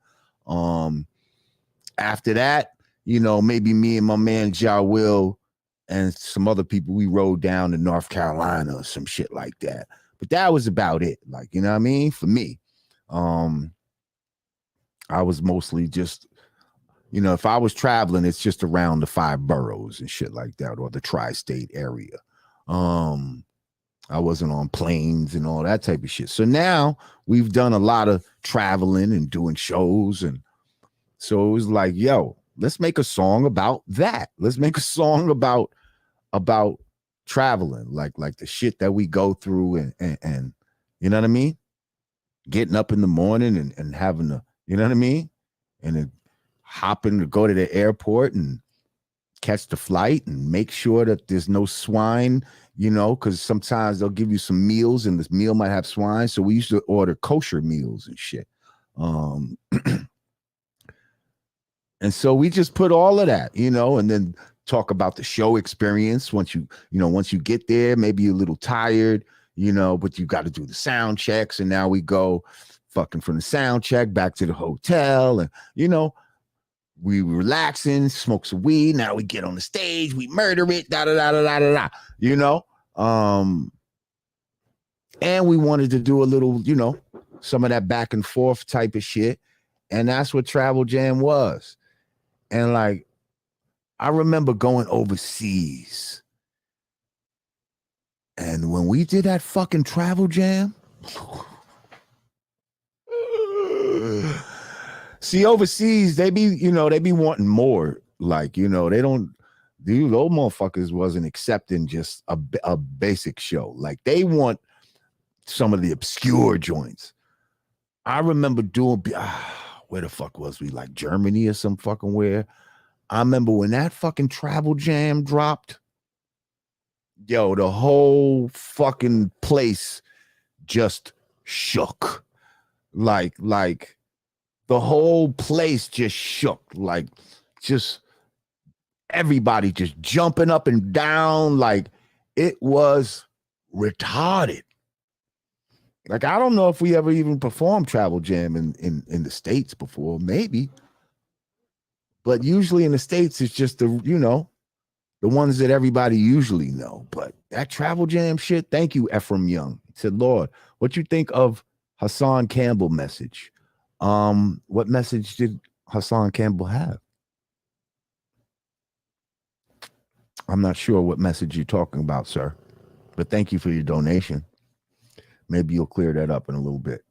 After that, you know, maybe me and my man Ja Will and some other people, we rode down to North Carolina or some shit like that. But that was about it. Like, you know what I mean? For me, I was mostly just, you know, if I was traveling, it's just around the 5 boroughs and shit like that, or the tri-state area. I wasn't on planes and all that type of shit. So now we've done a lot of traveling and doing shows. And so it was like, yo, let's make a song about that. Let's make a song about traveling, like the shit that we go through and you know what I mean? Getting up in the morning and having to, you know what I mean? And then hopping to go to the airport and catch the flight and make sure that there's no swine, you know, because sometimes they'll give you some meals and this meal might have swine. So we used to order kosher meals and shit. And so we just put all of that, you know, and then talk about the show experience. Once you get there, maybe you're a little tired, you know, but you got to do the sound checks. And now we go fucking from the sound check back to the hotel, and, you know, we relaxing, smoke some weed. Now we get on the stage, we murder it, you know? And we wanted to do a little, you know, some of that back and forth type of shit. And that's what Travel Jam was. And like, I remember going overseas. And when we did that fucking Travel Jam, see, overseas, they be wanting more. Like, you know, they don't, these old motherfuckers wasn't accepting just a basic show. Like, they want some of the obscure joints. I remember doing, where the fuck was we? Like Germany or some fucking where. I remember when that fucking Travel Jam dropped, yo, the whole fucking place just shook. Like, the whole place just shook, like just everybody just jumping up and down. Like it was retarded. Like, I don't know if we ever even performed Travel Jam in the States before, maybe. But usually in the States, it's just the, you know, the ones that everybody usually know. But that Travel Jam shit, thank you, Ephraim Young. He said, Lord, what you think of Hassan Campbell message? What message did Hassan Campbell have? I'm not sure what message you're talking about, sir, but thank you for your donation. Maybe you'll clear that up in a little bit.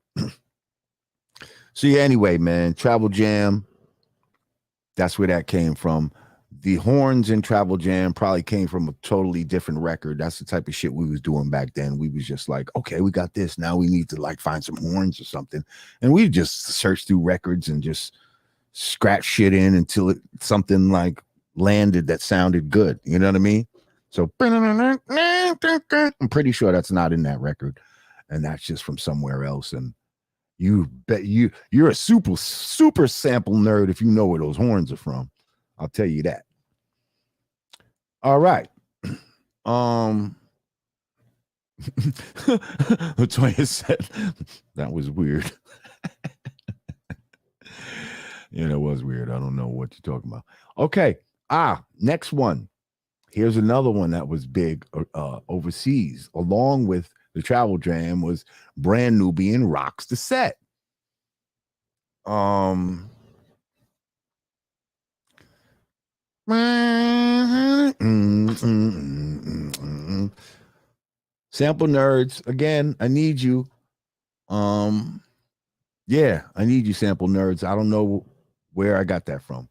So yeah, anyway, man, Travel Jam, that's where that came from. The horns in Travel Jam probably came from a totally different record. That's the type of shit we was doing back then. We was just like, okay, we got this. Now we need to like find some horns or something. And we just search through records and just scratch shit in until something like landed that sounded good. You know what I mean? So I'm pretty sure that's not in that record. And that's just from somewhere else. And you bet you're a super sample nerd if you know where those horns are from. I'll tell you that. All right. Latoya said that was weird. Yeah, that was weird. I don't know what you're talking about. Okay. Next one. Here's another one that was big overseas, along with the Travel Jam, was Brand Nubian Rocks the Set. Sample nerds, again, I need you. Yeah, I need you, sample nerds. I don't know where I got that from.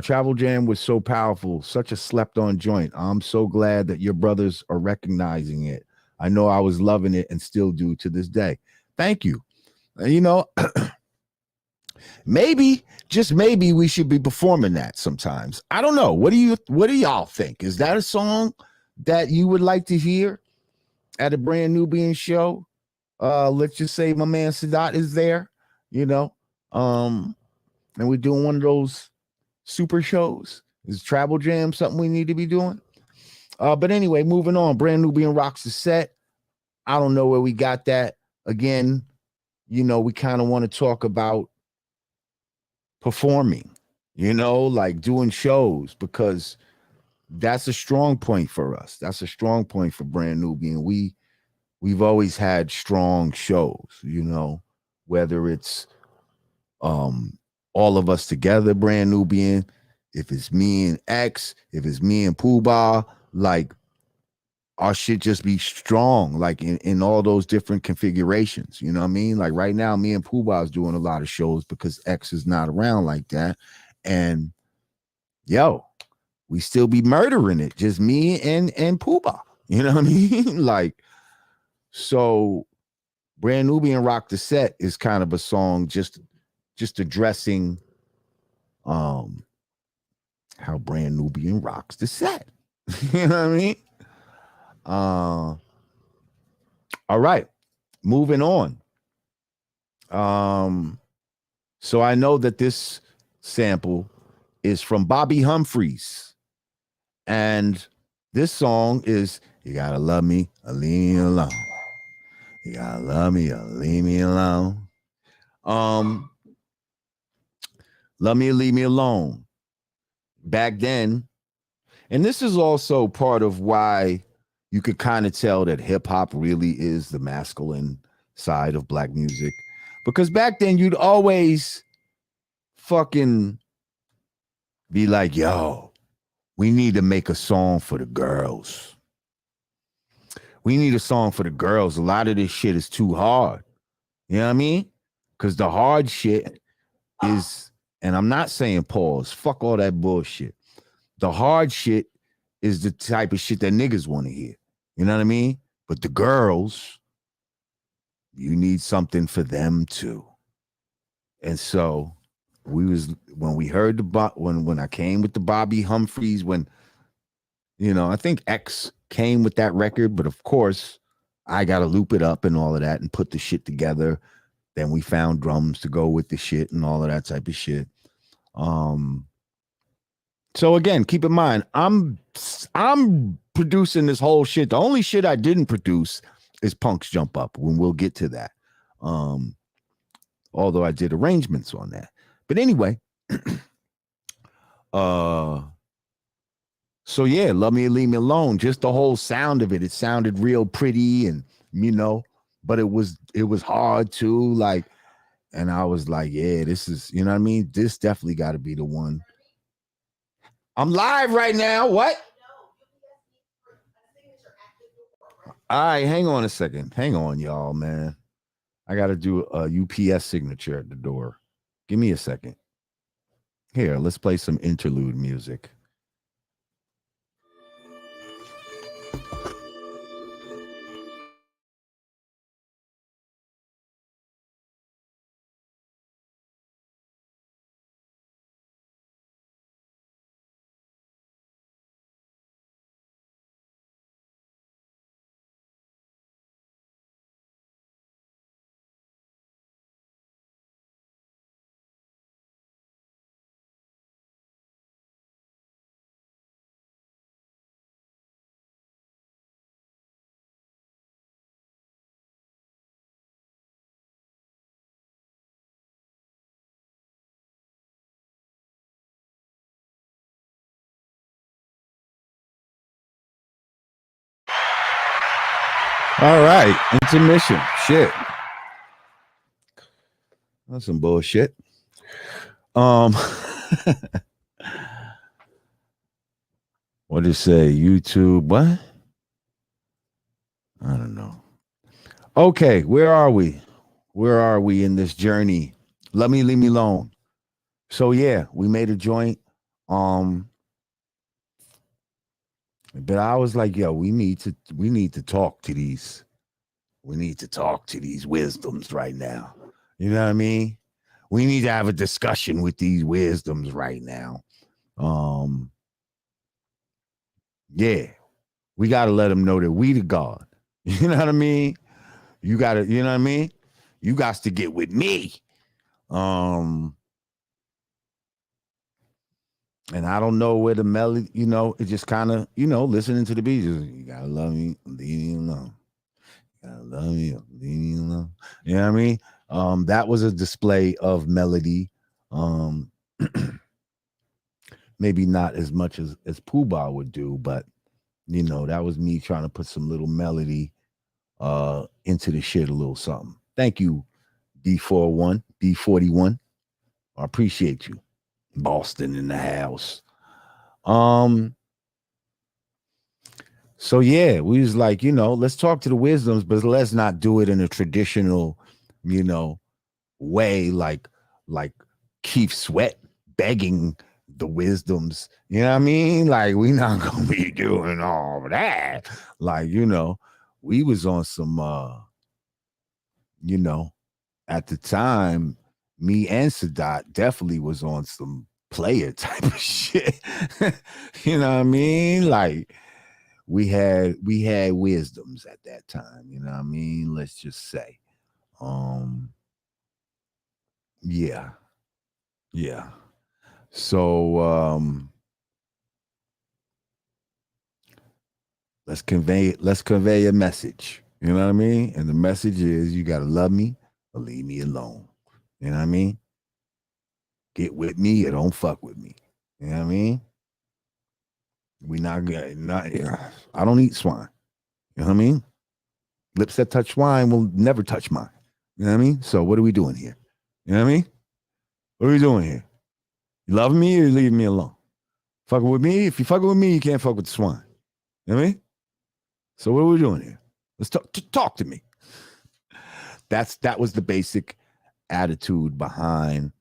Travel Jam was so powerful, such a slept on joint. I'm so glad that your brothers are recognizing it. I know I was loving it and still do to this day. Thank you. You know, maybe, just maybe we should be performing that sometimes. I don't know. What do y'all think? Is that a song that you would like to hear at a brand Nubian show? Let's just say my man Sadat is there, you know. And we're doing one of those super shows. Is Travel Jam something we need to be doing? But anyway, moving on. Brand Nubian rocks the set. I don't know where we got that. Again, you know, we kind of want to talk about performing, you know, like doing shows, because that's a strong point for us. That's a strong point for Brand Nubian. We've always had strong shows, you know, whether it's all of us together, Brand Nubian, if it's me and X, if it's me and Puba, like our shit just be strong, like in all those different configurations. You know what I mean? Like right now, me and Puba is doing a lot of shows because X is not around like that. And yo, we still be murdering it, just me and Puba. You know what I mean? Like, so Brand Nubian Rock the Set is kind of a song just addressing how Brand Nubian rocks the set. You know what I mean? All right, moving on. So I know that this sample is from Bobby Humphreys, and this song is "You Gotta Love Me or Leave Me Alone." You gotta love me or leave me alone. Love me or leave me alone. Back then, and this is also part of why you could kind of tell that hip hop really is the masculine side of black music, because back then you'd always fucking be like, yo, we need to make a song for the girls. We need a song for the girls. A lot of this shit is too hard. You know what I mean? Because the hard shit is, and I'm not saying pause, fuck all that bullshit. The hard shit is the type of shit that niggas want to hear. You know what I mean? But the girls, you need something for them too. And so when we heard when I came with the Bobby Humphreys, when, you know, I think X came with that record, but of course I got to loop it up and all of that and put the shit together. Then we found drums to go with the shit and all of that type of shit. So again, keep in mind, I'm producing this whole shit. The only shit I didn't produce is Punk's Jump Up, when we'll get to that. Although I did arrangements on that. But anyway, so yeah, Love Me or Leave Me Alone, just the whole sound of it sounded real pretty, and you know, but it was hard too, like, and I was like, yeah, this is, you know what I mean? This definitely got to be the one. I'm live right now. What? All right, hang on a second. Hang on, y'all, man. I got to do a UPS signature at the door. Give me a second. Here, let's play some interlude music. All right, intermission. Shit. That's some bullshit. What did it say? YouTube, what? I don't know. Okay, where are we? Where are we in this journey? Let me leave me alone. So yeah, we made a joint. But I was like, yo, we need to talk to these. We need to talk to these wisdoms right now. You know what I mean? We need to have a discussion with these wisdoms right now. Yeah, we got to let them know that we the God. You know what I mean? You got to, you know what I mean? You got to get with me. And I don't know where the melody, it just kind of, listening to the beat, you gotta love me, leave me alone. You gotta love me, leave me alone. You know what I mean? That was a display of melody. Maybe not as much as Puba would do, but that was me trying to put some little melody into the shit, a little something. Thank you, B41. I appreciate you. Boston in the house. So yeah, we was like, let's talk to the wisdoms, but let's not do it in a traditional, way, like Keith Sweat begging the wisdoms. You know what I mean? Like, we not gonna be doing all of that. Like, we was on some at the time, me and Sadat definitely was on some player type of shit. You know what I mean? Like, we had wisdoms at that time, you know what I mean? Let's just say. Yeah. So let's convey a message. You know what I mean? And the message is, you gotta love me or leave me alone. You know what I mean? Get with me or don't fuck with me. You know what I mean? We not I don't eat swine. You know what I mean? Lips that touch wine will never touch mine. You know what I mean? So what are we doing here? You know what I mean? What are we doing here? You love me or you leave me alone? Fucking with me? If you fucking with me, you can't fuck with the swine. You know what I mean? So what are we doing here? Let's talk to me. That was the basic attitude behind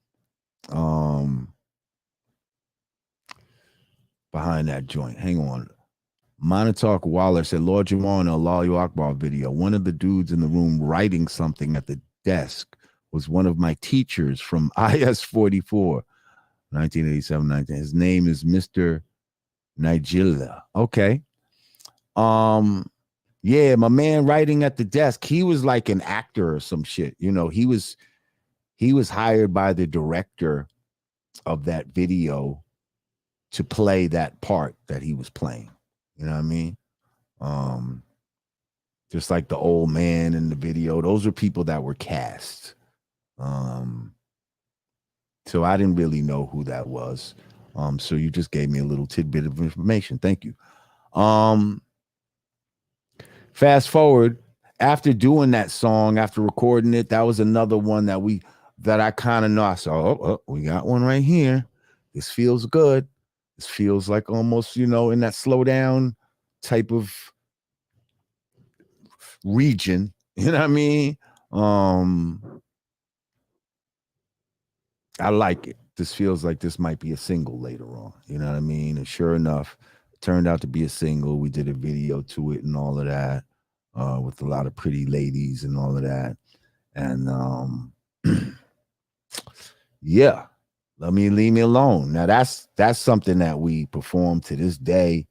that joint. Hang on. Monotalk Waller said, Lord Jamar in a Allahu Akbar video, one of the dudes in the room writing something at the desk was one of my teachers from IS 44, 1987, 19. His name is Mr. Nigeria. Okay. Yeah, my man writing at the desk, he was like an actor or some shit. He was hired by the director of that video to play that part that he was playing. You know what I mean? Just like the old man in the video, those are people that were cast. So I didn't really know who that was. So you just gave me a little tidbit of information. Thank you. Fast forward, after doing that song, after recording it, that was another one that I kind of know. I said, oh, we got one right here. This feels good. This feels like almost, in that slow down type of region. You know what I mean? I like it. This feels like this might be a single later on. You know what I mean? And sure enough, it turned out to be a single. We did a video to it and all of that, with a lot of pretty ladies and all of that. And yeah, leave me alone. Now that's something that we perform to this day.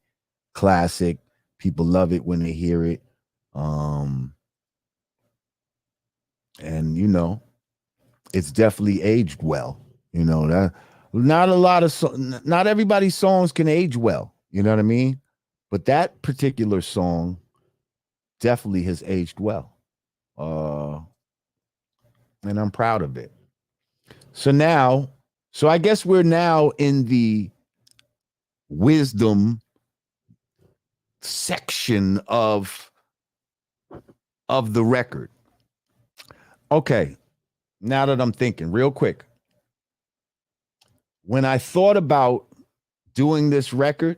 Classic. People love it when they hear it. And it's definitely aged well. That not everybody's songs can age well. You know what I mean? But that particular song definitely has aged well. And I'm proud of it. So I guess we're now in the wisdom section of the record. Okay. Now that I'm thinking real quick, when I thought about doing this record,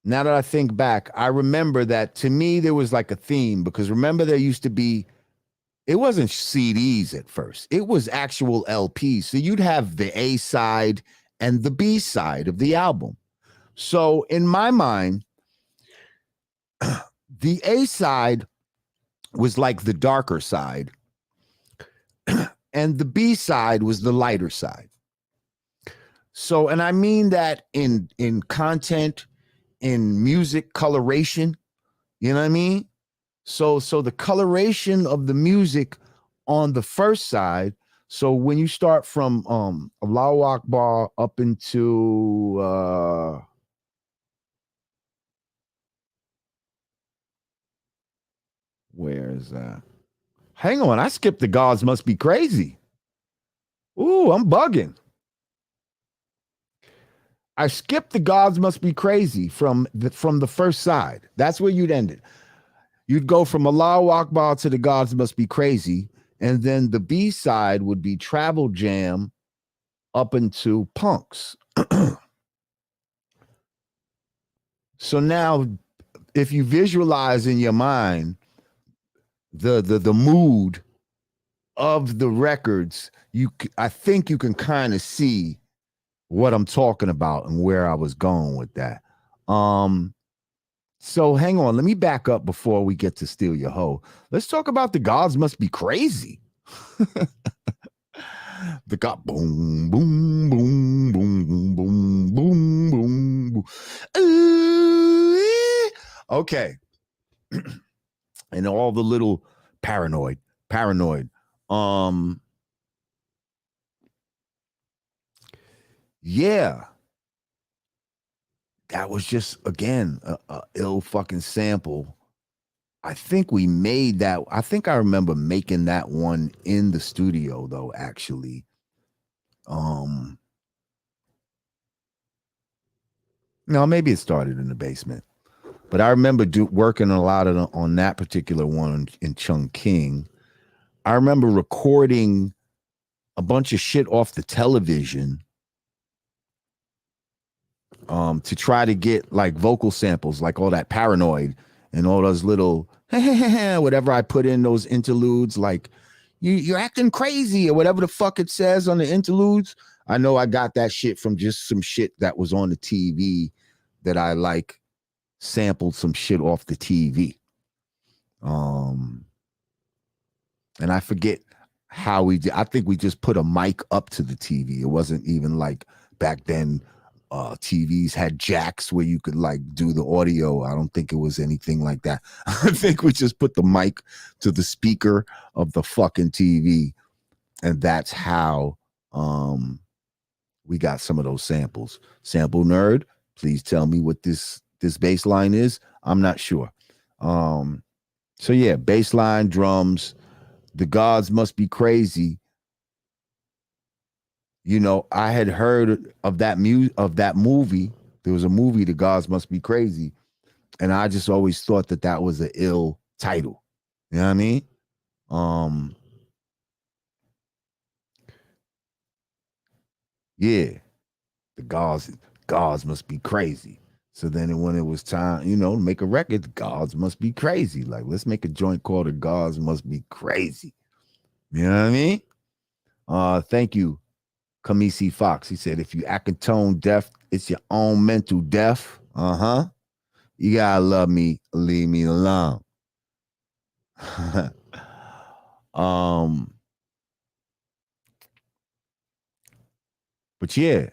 now that I think back, I remember that to me, there was like a theme, because remember there used to be, it wasn't CDs at first. It was actual LPs. So you'd have the A side and the B side of the album. So in my mind, the A side was like the darker side, and the B side was the lighter side. So, and I mean that in content, in music coloration, you know what I mean? So the coloration of the music on the first side. So when you start from Allahu Akbar up into where is that? Hang on, I skipped the Gods Must Be Crazy. Ooh, I'm bugging. I skipped the Gods Must Be Crazy from the first side. That's where you'd end it. You'd go from Allahu Akbar to the Gods Must Be Crazy, and then the B side would be Travel Jam up into Punks. So now, if you visualize in your mind the mood of the records, I think you can kind of see what I'm talking about and where I was going with that. So hang on, let me back up before we get to Steal Your Hoe. Let's talk about the Gods Must Be Crazy. The God, boom, boom, boom, boom, boom, boom, boom, boom. Okay. And all the little paranoid. Yeah. That was just, again, a ill fucking sample. I think we made that. I think I remember making that one in the studio, though, actually. No, maybe it started in the basement. But I remember working a lot on that particular one in Chungking. I remember recording a bunch of shit off the television to try to get like vocal samples, like all that paranoid and all those little whatever I put in those interludes, like you're acting crazy or whatever the fuck it says on the interludes. I know I got that shit from just some shit that was on the TV that I like sampled some shit off the TV. And I forget how we did. I think we just put a mic up to the TV. It wasn't even like back then TVs had jacks where you could like do the audio. I don't think it was anything like that. I think we just put the mic to the speaker of the fucking TV, and that's how we got some of those samples. Sample nerd, please tell me what this bass line is. I'm not sure. So yeah, bass line, drums, the Gods Must Be Crazy. You know, I had heard of that movie. There was a movie, The Gods Must Be Crazy, and I just always thought that was an ill title. You know what I mean? Yeah, the gods must be crazy. So then when it was time, to make a record, the Gods Must Be Crazy. Like, let's make a joint called The Gods Must Be Crazy. You know what I mean? Thank you, Kamisi Fox. He said, if you acting tone deaf, it's your own mental deaf. You gotta love me, leave me alone. But yeah,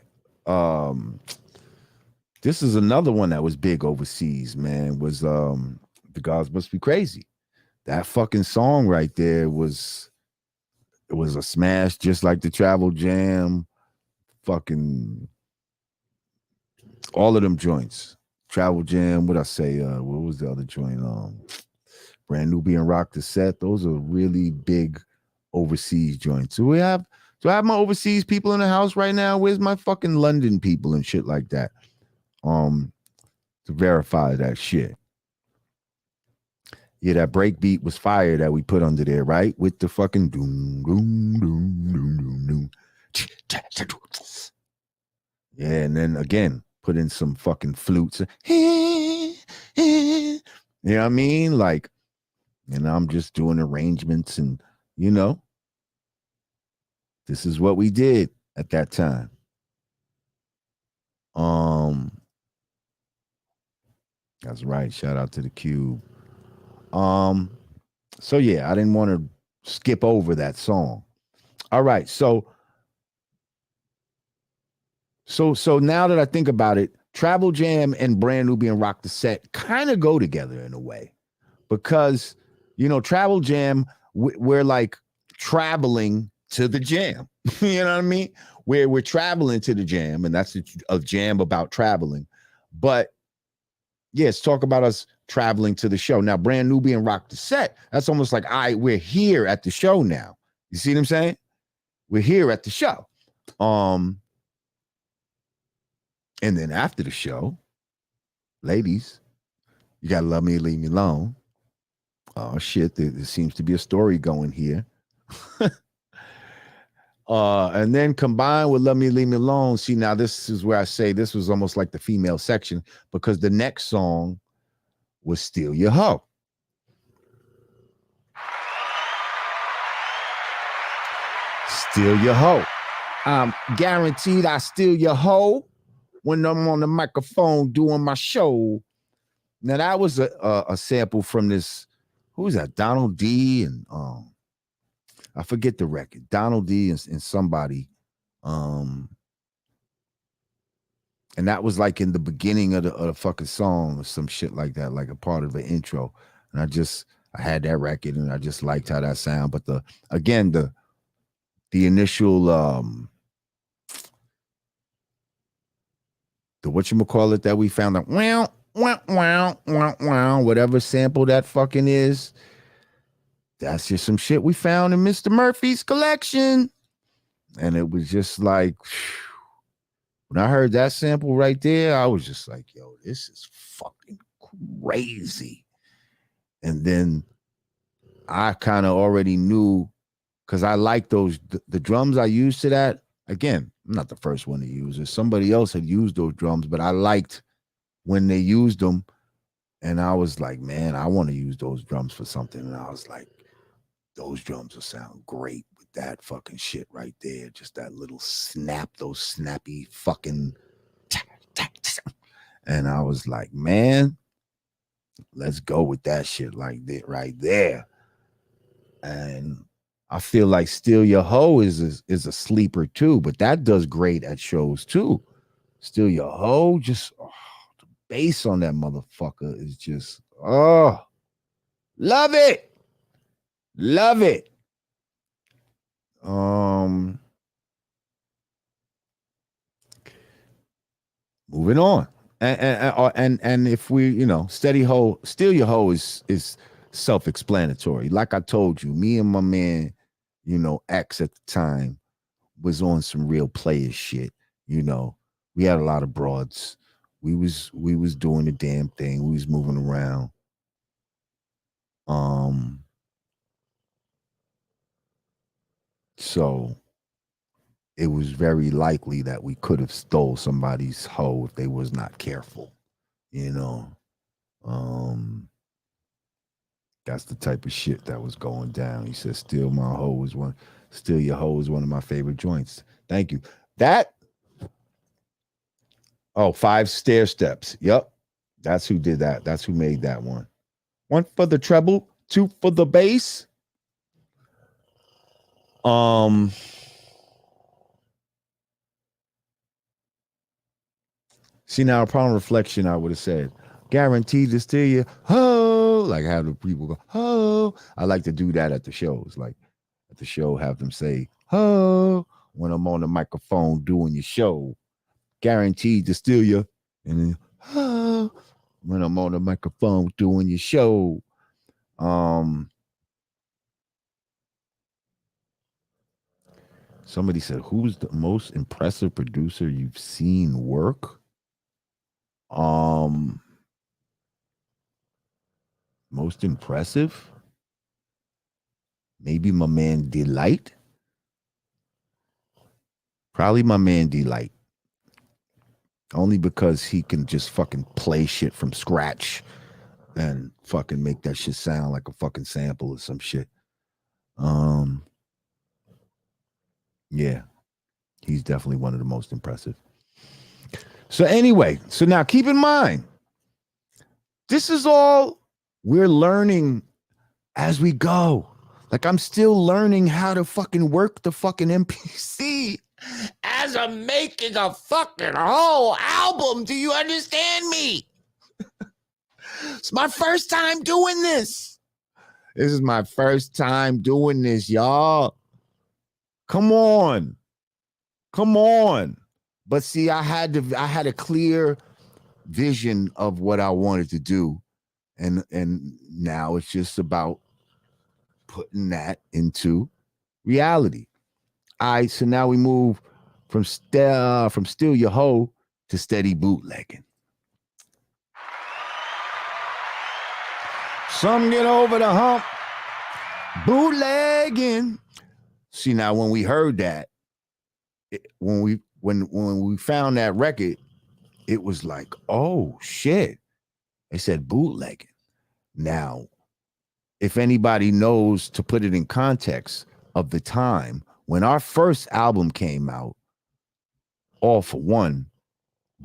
this is another one that was big overseas, man. Was The Gods Must Be Crazy. That fucking song right there it was a smash, just like the Travel Jam, fucking all of them joints. Travel Jam, what I say? What was the other joint? Brand Nubian Rock the Set. Those are really big overseas joints. Do I have my overseas people in the house right now? Where's my fucking London people and shit like that? To verify that shit. Yeah, that break beat was fire that we put under there, right? With the fucking doom, doom, doom, doom, doom, doom. Yeah, and then again, put in some fucking flutes. You know what I mean? Like, and I'm just doing arrangements and, this is what we did at that time. That's right. Shout out to the Cube. So yeah, I didn't want to skip over that song. All right, so now that I think about it, Travel Jam and Brand Nubian Rock the Set kind of go together in a way, because Travel Jam, we're like traveling to the jam. You know what I mean? We're traveling to the jam, and that's a jam about traveling. But yes, talk about us traveling to the show. Now, Brand Nubian Rock the Set, that's almost like, we're here at the show now. You see what I'm saying? We're here at the show. And then after the show, ladies, you gotta love me, leave me alone. Oh shit, there seems to be a story going here. And then combined with Love Me, Leave Me Alone. See, now this is where I say this was almost like the female section, because the next song was Steal Your Hoe. Steal Your Hoe. I'm guaranteed I steal your hoe when I'm on the microphone doing my show. Now that was a sample from this, who was that? Donald D and I forget the record. Donald D and somebody. And that was like in the beginning of the fucking song or some shit like that, like a part of the intro. And I had that record and I just liked how that sound. But the initial the whatchamacallit that we found out, wow, wow, wow, wow, wow, whatever sample that fucking is. That's just some shit we found in Mr. Murphy's collection. And it was just like, when I heard that sample right there, I was just like, yo, this is fucking crazy. And then I kind of already knew, because I like those, the drums I used to that. Again, I'm not the first one to use it. Somebody else had used those drums, but I liked when they used them. And I was like, man, I want to use those drums for something. And I was like, those drums will sound great with that fucking shit right there. Just that little snap, those snappy fucking. And I was like, man, let's go with that shit like that right there. And I feel like Steal Your Hoe is a sleeper too, but that does great at shows too. Steal Your Hoe, just the bass on that motherfucker is just, love it. Love it. Moving on. And if we, Steady Hoe, Steal Your Hoe is self-explanatory. Like I told you, me and my man, X at the time was on some real player shit. We had a lot of broads. We was doing the damn thing. We was moving around. So it was very likely that we could have stole somebody's hoe if they was not careful. That's the type of shit that was going down. He said, Steal Your Hoe is one of my favorite joints. Thank you. That, 5 Stair Steps. Yep. That's who did that. That's who made that one. 1 for the treble, 2 for the bass. See, now upon reflection, I would have said, guaranteed to steal you, ho, like how the people go, ho. I like to do that at the shows. Like at the show, have them say, ho, when I'm on the microphone doing your show. Guaranteed to steal you. And then, ho, when I'm on the microphone doing your show. Somebody said, who's the most impressive producer you've seen work? Most impressive? Maybe my man Delight. Probably my man Delight. Only because he can just fucking play shit from scratch and fucking make that shit sound like a fucking sample or some shit. Yeah. He's definitely one of the most impressive. So anyway, so now keep in mind, This is all we're learning as we go. Like I'm still learning how to fucking work the fucking MPC as I'm making a fucking whole album. Do you understand me? It's my first time doing this. This is my first time doing this, y'all. Come on. Come on. But see, I had a clear vision of what I wanted to do. And now it's just about putting that into reality. All right, so now we move from Still Your Hoe to Steady Bootlegging. Some get over the hump. Bootlegging. See, now when we heard that, when we found that record, it was like, oh shit. They said bootlegging. Now, if anybody knows, to put it in context of the time, when our first album came out, All for One,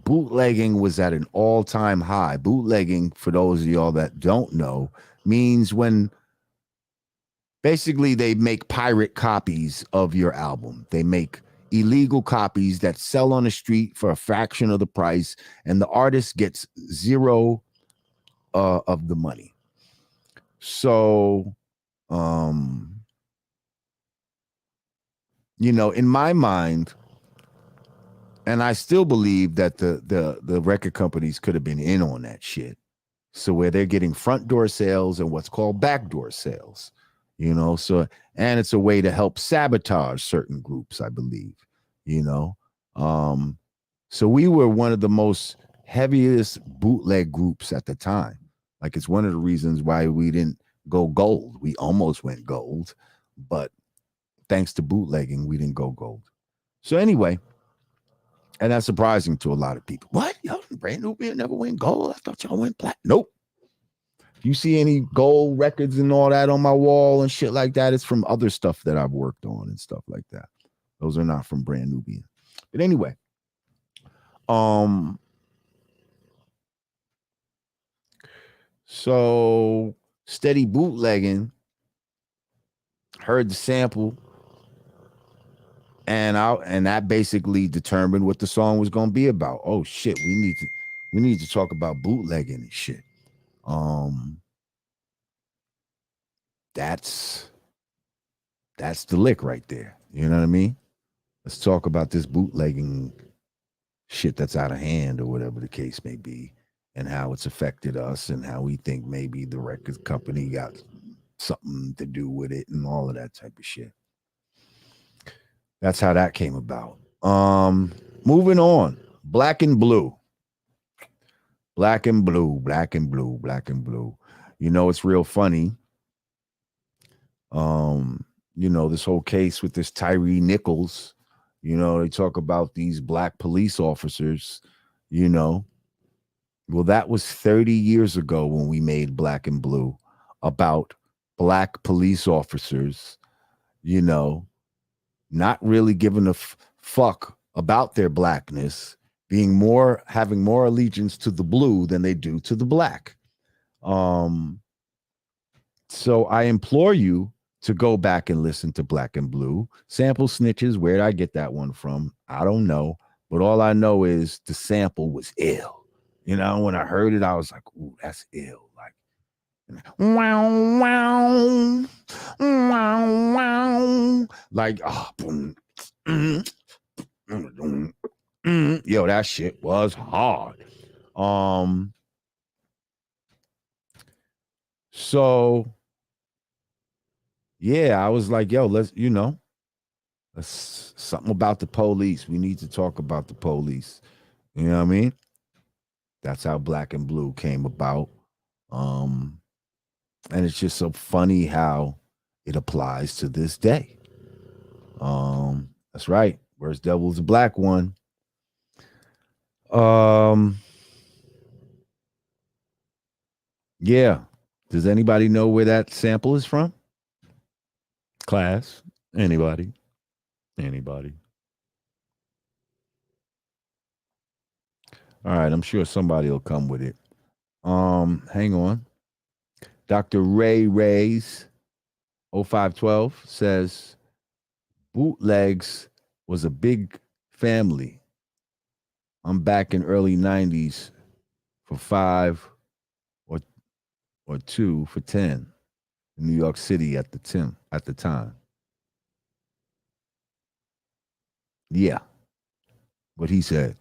bootlegging was at an all-time high. Bootlegging, for those of y'all that don't know, means when basically they make pirate copies of your album. They make illegal copies that sell on the street for a fraction of the price, and the artist gets zero of the money. So, you know, in my mind, and I still believe that the record companies could have been in on that shit. So where they're getting front door sales and what's called backdoor sales, you know, so, and it's a way to help sabotage certain groups, I believe, you know. So we were one of the most heaviest bootleg groups at the time. Like, it's one of the reasons why we didn't go gold. We almost went gold, but thanks to bootlegging, we didn't go gold. So anyway, and that's surprising to a lot of people. What? Y'all brand Nubian never went gold? I thought y'all went black. Nope. You see any gold records and all that on my wall and shit like that, it's from other stuff that I've worked on and stuff like that. Those are not from Brand Nubian. But anyway, so Steady Bootlegging, heard the sample, and that basically determined what the song was going to be about. Oh shit, we need to talk about bootlegging and shit. That's the lick right there. You know what I mean? Let's talk about this bootlegging shit that's out of hand, or whatever the case may be, and how it's affected us, and how we think maybe the record company got something to do with it, and all of that type of shit. That's how that came about. Moving on. Black and Blue. Black and Blue, Black and Blue, Black and Blue. You know, it's real funny. You know, this whole case with this Tyree Nichols, you know, they talk about these black police officers, you know. Well, that was 30 years ago when we made Black and Blue, about black police officers, you know, not really giving a fuck about their blackness, having more allegiance to the blue than they do to the black. So I implore you to go back and listen to Black and Blue. Sample Snitches, where did I get that one from? I don't know. But all I know is the sample was ill. You know, when I heard it, I was like, ooh, that's ill. Like, wow, wow, wow, wow. Like, oh, boom, yo, that shit was hard. So yeah, I was like, yo, let's something about the police. We need to talk about the police. You know what I mean? That's how Black and Blue came about. And it's just so funny how it applies to this day. That's right. Where's Devil's a black one? Yeah. Does anybody know where that sample is from? Class? Anybody? All right, I'm sure somebody will come with it. Hang on. Dr. Ray Ray's 0512 says bootlegs was a big family. I'm back in early 90s for 5 or 2 for 10 in New York City at the time. Yeah, what he said.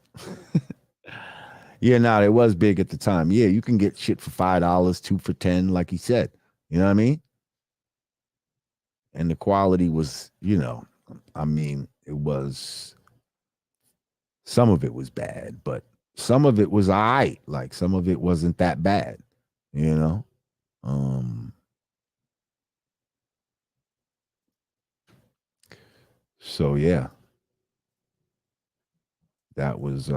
Yeah, nah, it was big at the time. Yeah, you can get shit for $5, 2 for 10, like he said. You know what I mean? And the quality was, I mean, it was, some of it was bad, but some of it was all right. Like some of it wasn't that bad, you know? So yeah, that was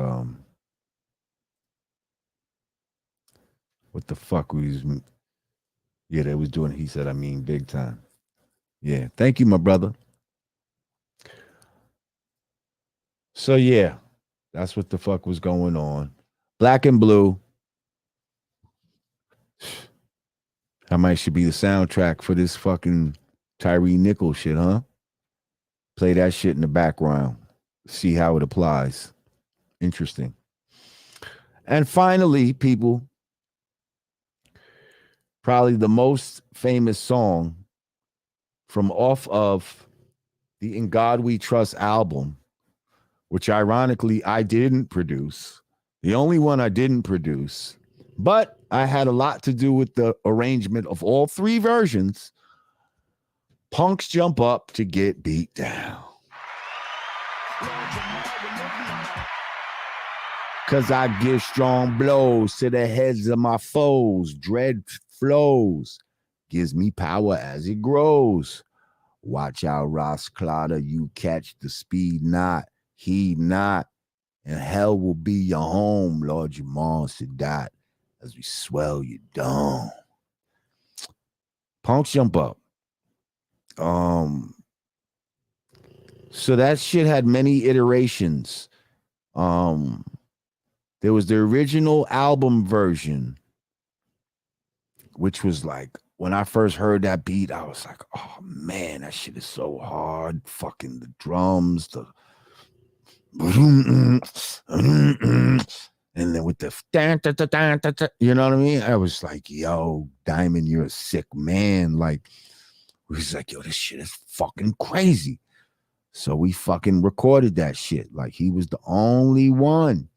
what the fuck was, yeah, they was doing, he said, I mean, big time. Yeah, thank you, my brother. So yeah, that's what the fuck was going on. Black and Blue. That might should be the soundtrack for this fucking Tyree Nichols shit, huh? Play that shit in the background. See how it applies. Interesting. And finally, people, probably the most famous song from off of the In God We Trust album, which ironically I didn't produce. The only one I didn't produce, but I had a lot to do with the arrangement of all 3 versions. Punks Jump Up to Get Beat Down. Cause I give strong blows to the heads of my foes. Dread flows, gives me power as it grows. Watch out, Ross Clotter, you catch the speed not, heed not, and hell will be your home, Lord Jamar Sadat, as we swell your dome. Punks Jump Up. So that shit had many iterations. There was the original album version, which was like, when I first heard that beat, I was like, oh man, that shit is so hard. Fucking the drums, the and then with the you know what I mean? I was like, yo, Diamond, you're a sick man. Like, we was like, yo, this shit is fucking crazy. So we fucking recorded that shit. Like, he was the only one,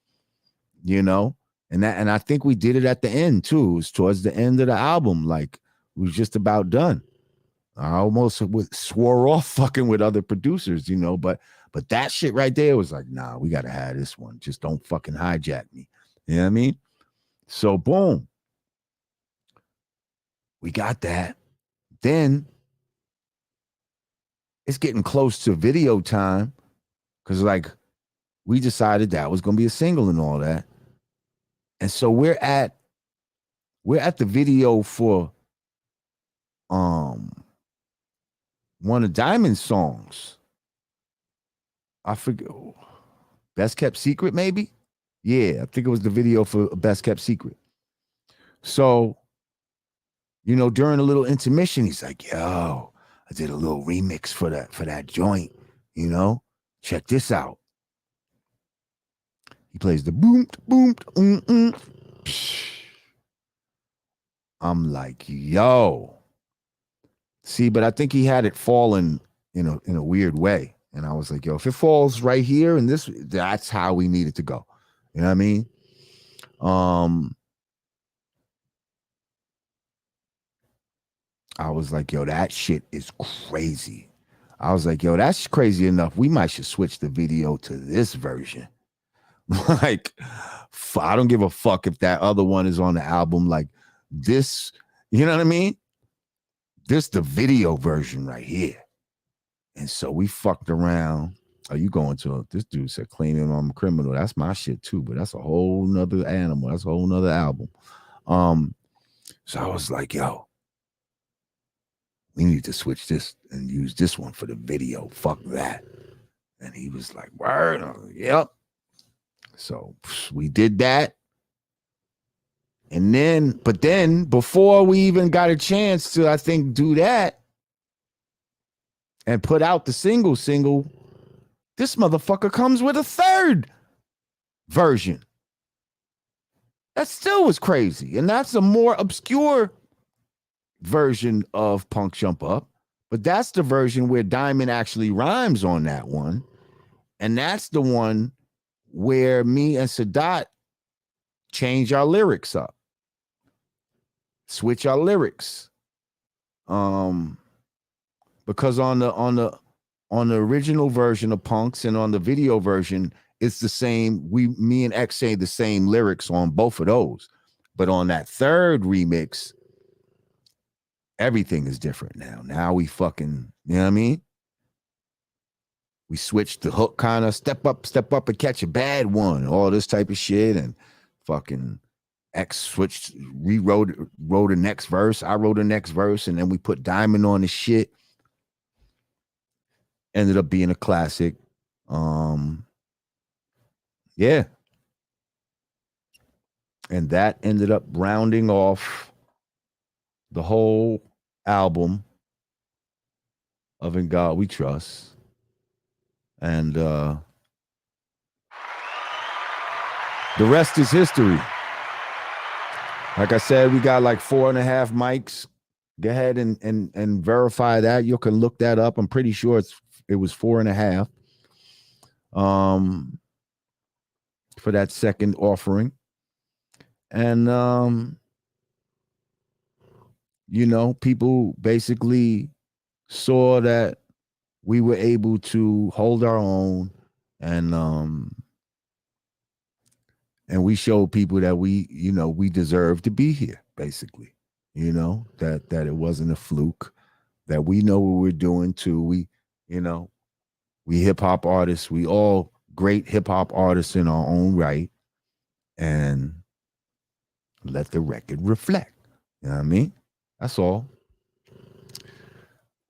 and I think we did it at the end too. It was towards the end of the album. Like, we was just about done. I almost swore off fucking with other producers, but that shit right there was like, nah, we gotta have this one. Just don't fucking hijack me. You know what I mean? So boom, we got that. Then it's getting close to video time, because like we decided that was gonna be a single and all that. And so we're at the video for one of Diamond's songs. I forget, Best Kept Secret, maybe? Yeah, I think it was the video for Best Kept Secret. So, during a little intermission, he's like, yo, I did a little remix for that joint, check this out. He plays the boom, boom, I'm like, yo. See, but I think he had it falling in a weird way. And I was like, yo, if it falls right here and that's how we need it to go. You know what I mean? I was like, yo, that shit is crazy. I was like, yo, that's crazy enough. We might should switch the video to this version. Like, I don't give a fuck if that other one is on the album. Like, this, you know what I mean? This the video version right here. And so we fucked around. Are you going to this dude said claiming I'm a criminal? That's my shit too, but that's a whole nother animal. That's a whole nother album. So I was like, yo, we need to switch this and use this one for the video. Fuck that. And he was like, word, yep. So we did that. And then before we even got a chance to, I think, do that and put out the single, this motherfucker comes with a third version. That still was crazy. And that's a more obscure version of Punk Jump Up. But that's the version where Diamond actually rhymes on that one. And that's the one where me and Sadat change our lyrics up. Switch our lyrics. Because on the original version of Punks and on the video version, it's the same. Me and X say the same lyrics on both of those. But on that third remix, everything is different now. Now we fucking, you know what I mean? We switched the hook kind of step up and catch a bad one, all this type of shit. And fucking X wrote the next verse. I wrote the next verse, and then we put Diamond on the shit. Ended up being a classic. Yeah. And that ended up rounding off the whole album of In God We Trust. And the rest is history. Like I said, we got like 4.5 mics. Go ahead and verify that. You can look that up. I'm pretty sure it was 4.5 for that second offering. And people basically saw that we were able to hold our own, and we showed people that we deserve to be here, basically. That it wasn't a fluke, that we know what we're doing too. We hip hop artists, we all great hip hop artists in our own right, and let the record reflect. You know what I mean? That's all.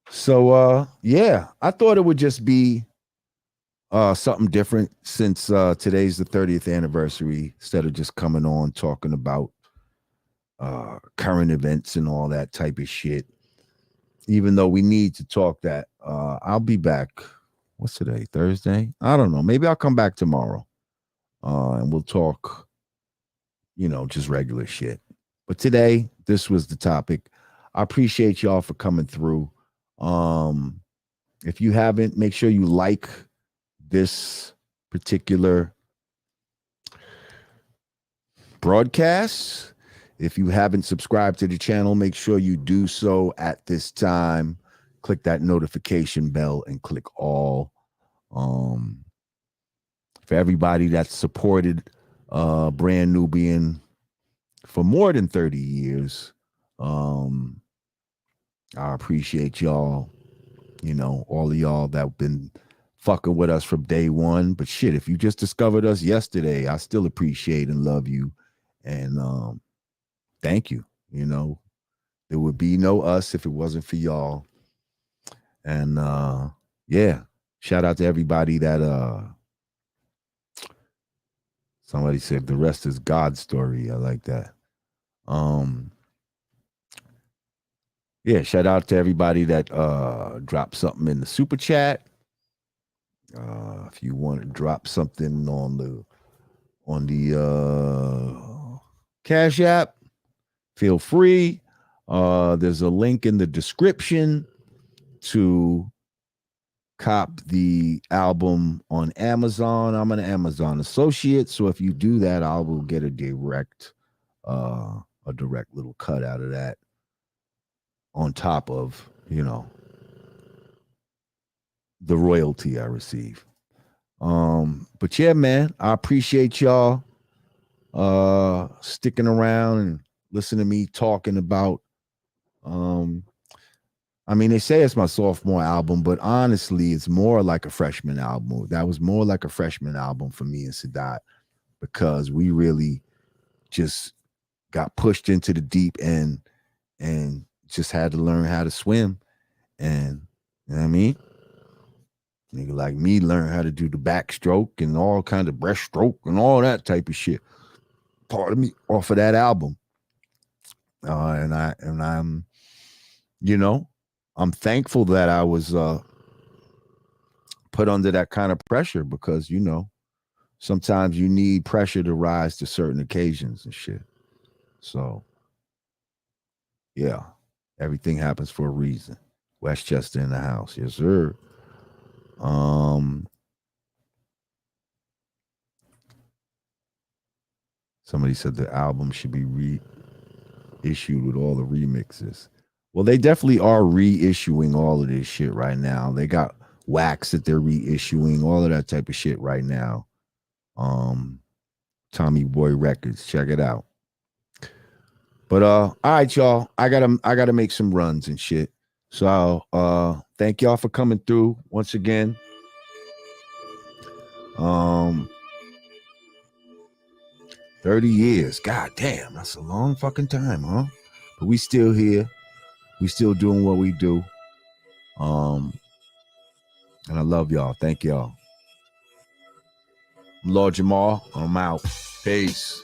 So yeah, I thought it would just be something different since today's the 30th anniversary, instead of just coming on talking about current events and all that type of shit. Even though we need to talk that. I'll be back. What's today? Thursday? I don't know. Maybe I'll come back tomorrow. And we'll talk, just regular shit. But today, this was the topic. I appreciate y'all for coming through. If you haven't, make sure you like this particular broadcast. If you haven't subscribed to the channel, make sure you do so at this time. Click that notification bell and click all. For everybody that's supported Brand Nubian for more than 30 years, I appreciate y'all. All of y'all that have been fucking with us from day one. But shit, if you just discovered us yesterday, I still appreciate and love you. And thank you. There would be no us if it wasn't for y'all. And yeah, shout out to everybody that somebody said the rest is God's story. I like that. Yeah, shout out to everybody that dropped something in the super chat. If you want to drop something on the Cash App, feel free. There's a link in the description to cop the album on Amazon. I'm an Amazon associate, so if you do that, I will get a direct little cut out of that, on top of the royalty I receive. But yeah, man, I appreciate y'all sticking around and listening to me talking about they say it's my sophomore album, but honestly, it's more like a freshman album. That was more like a freshman album for me and Sadat, because we really just got pushed into the deep end and just had to learn how to swim. And you know what I mean? Nigga like me learn how to do the backstroke and all kind of breaststroke and all that type of shit. Part of me off of that album. And I'm, you know, I'm thankful that I was put under that kind of pressure because, you know, sometimes you need pressure to rise to certain occasions and shit. So, yeah, everything happens for a reason. Westchester in the house, yes, sir. Somebody said the album should be reissued with all the remixes. Well, they definitely are reissuing all of this shit right now. They got wax that they're reissuing, all of that type of shit right now. Tommy Boy Records, check it out. But all right, y'all. I gotta make some runs and shit. So thank y'all for coming through once again. 30 years. God damn, that's a long fucking time, huh? But we still here. We still doing what we do. And I love y'all. Thank y'all. I'm Lord Jamar. I'm out. Peace.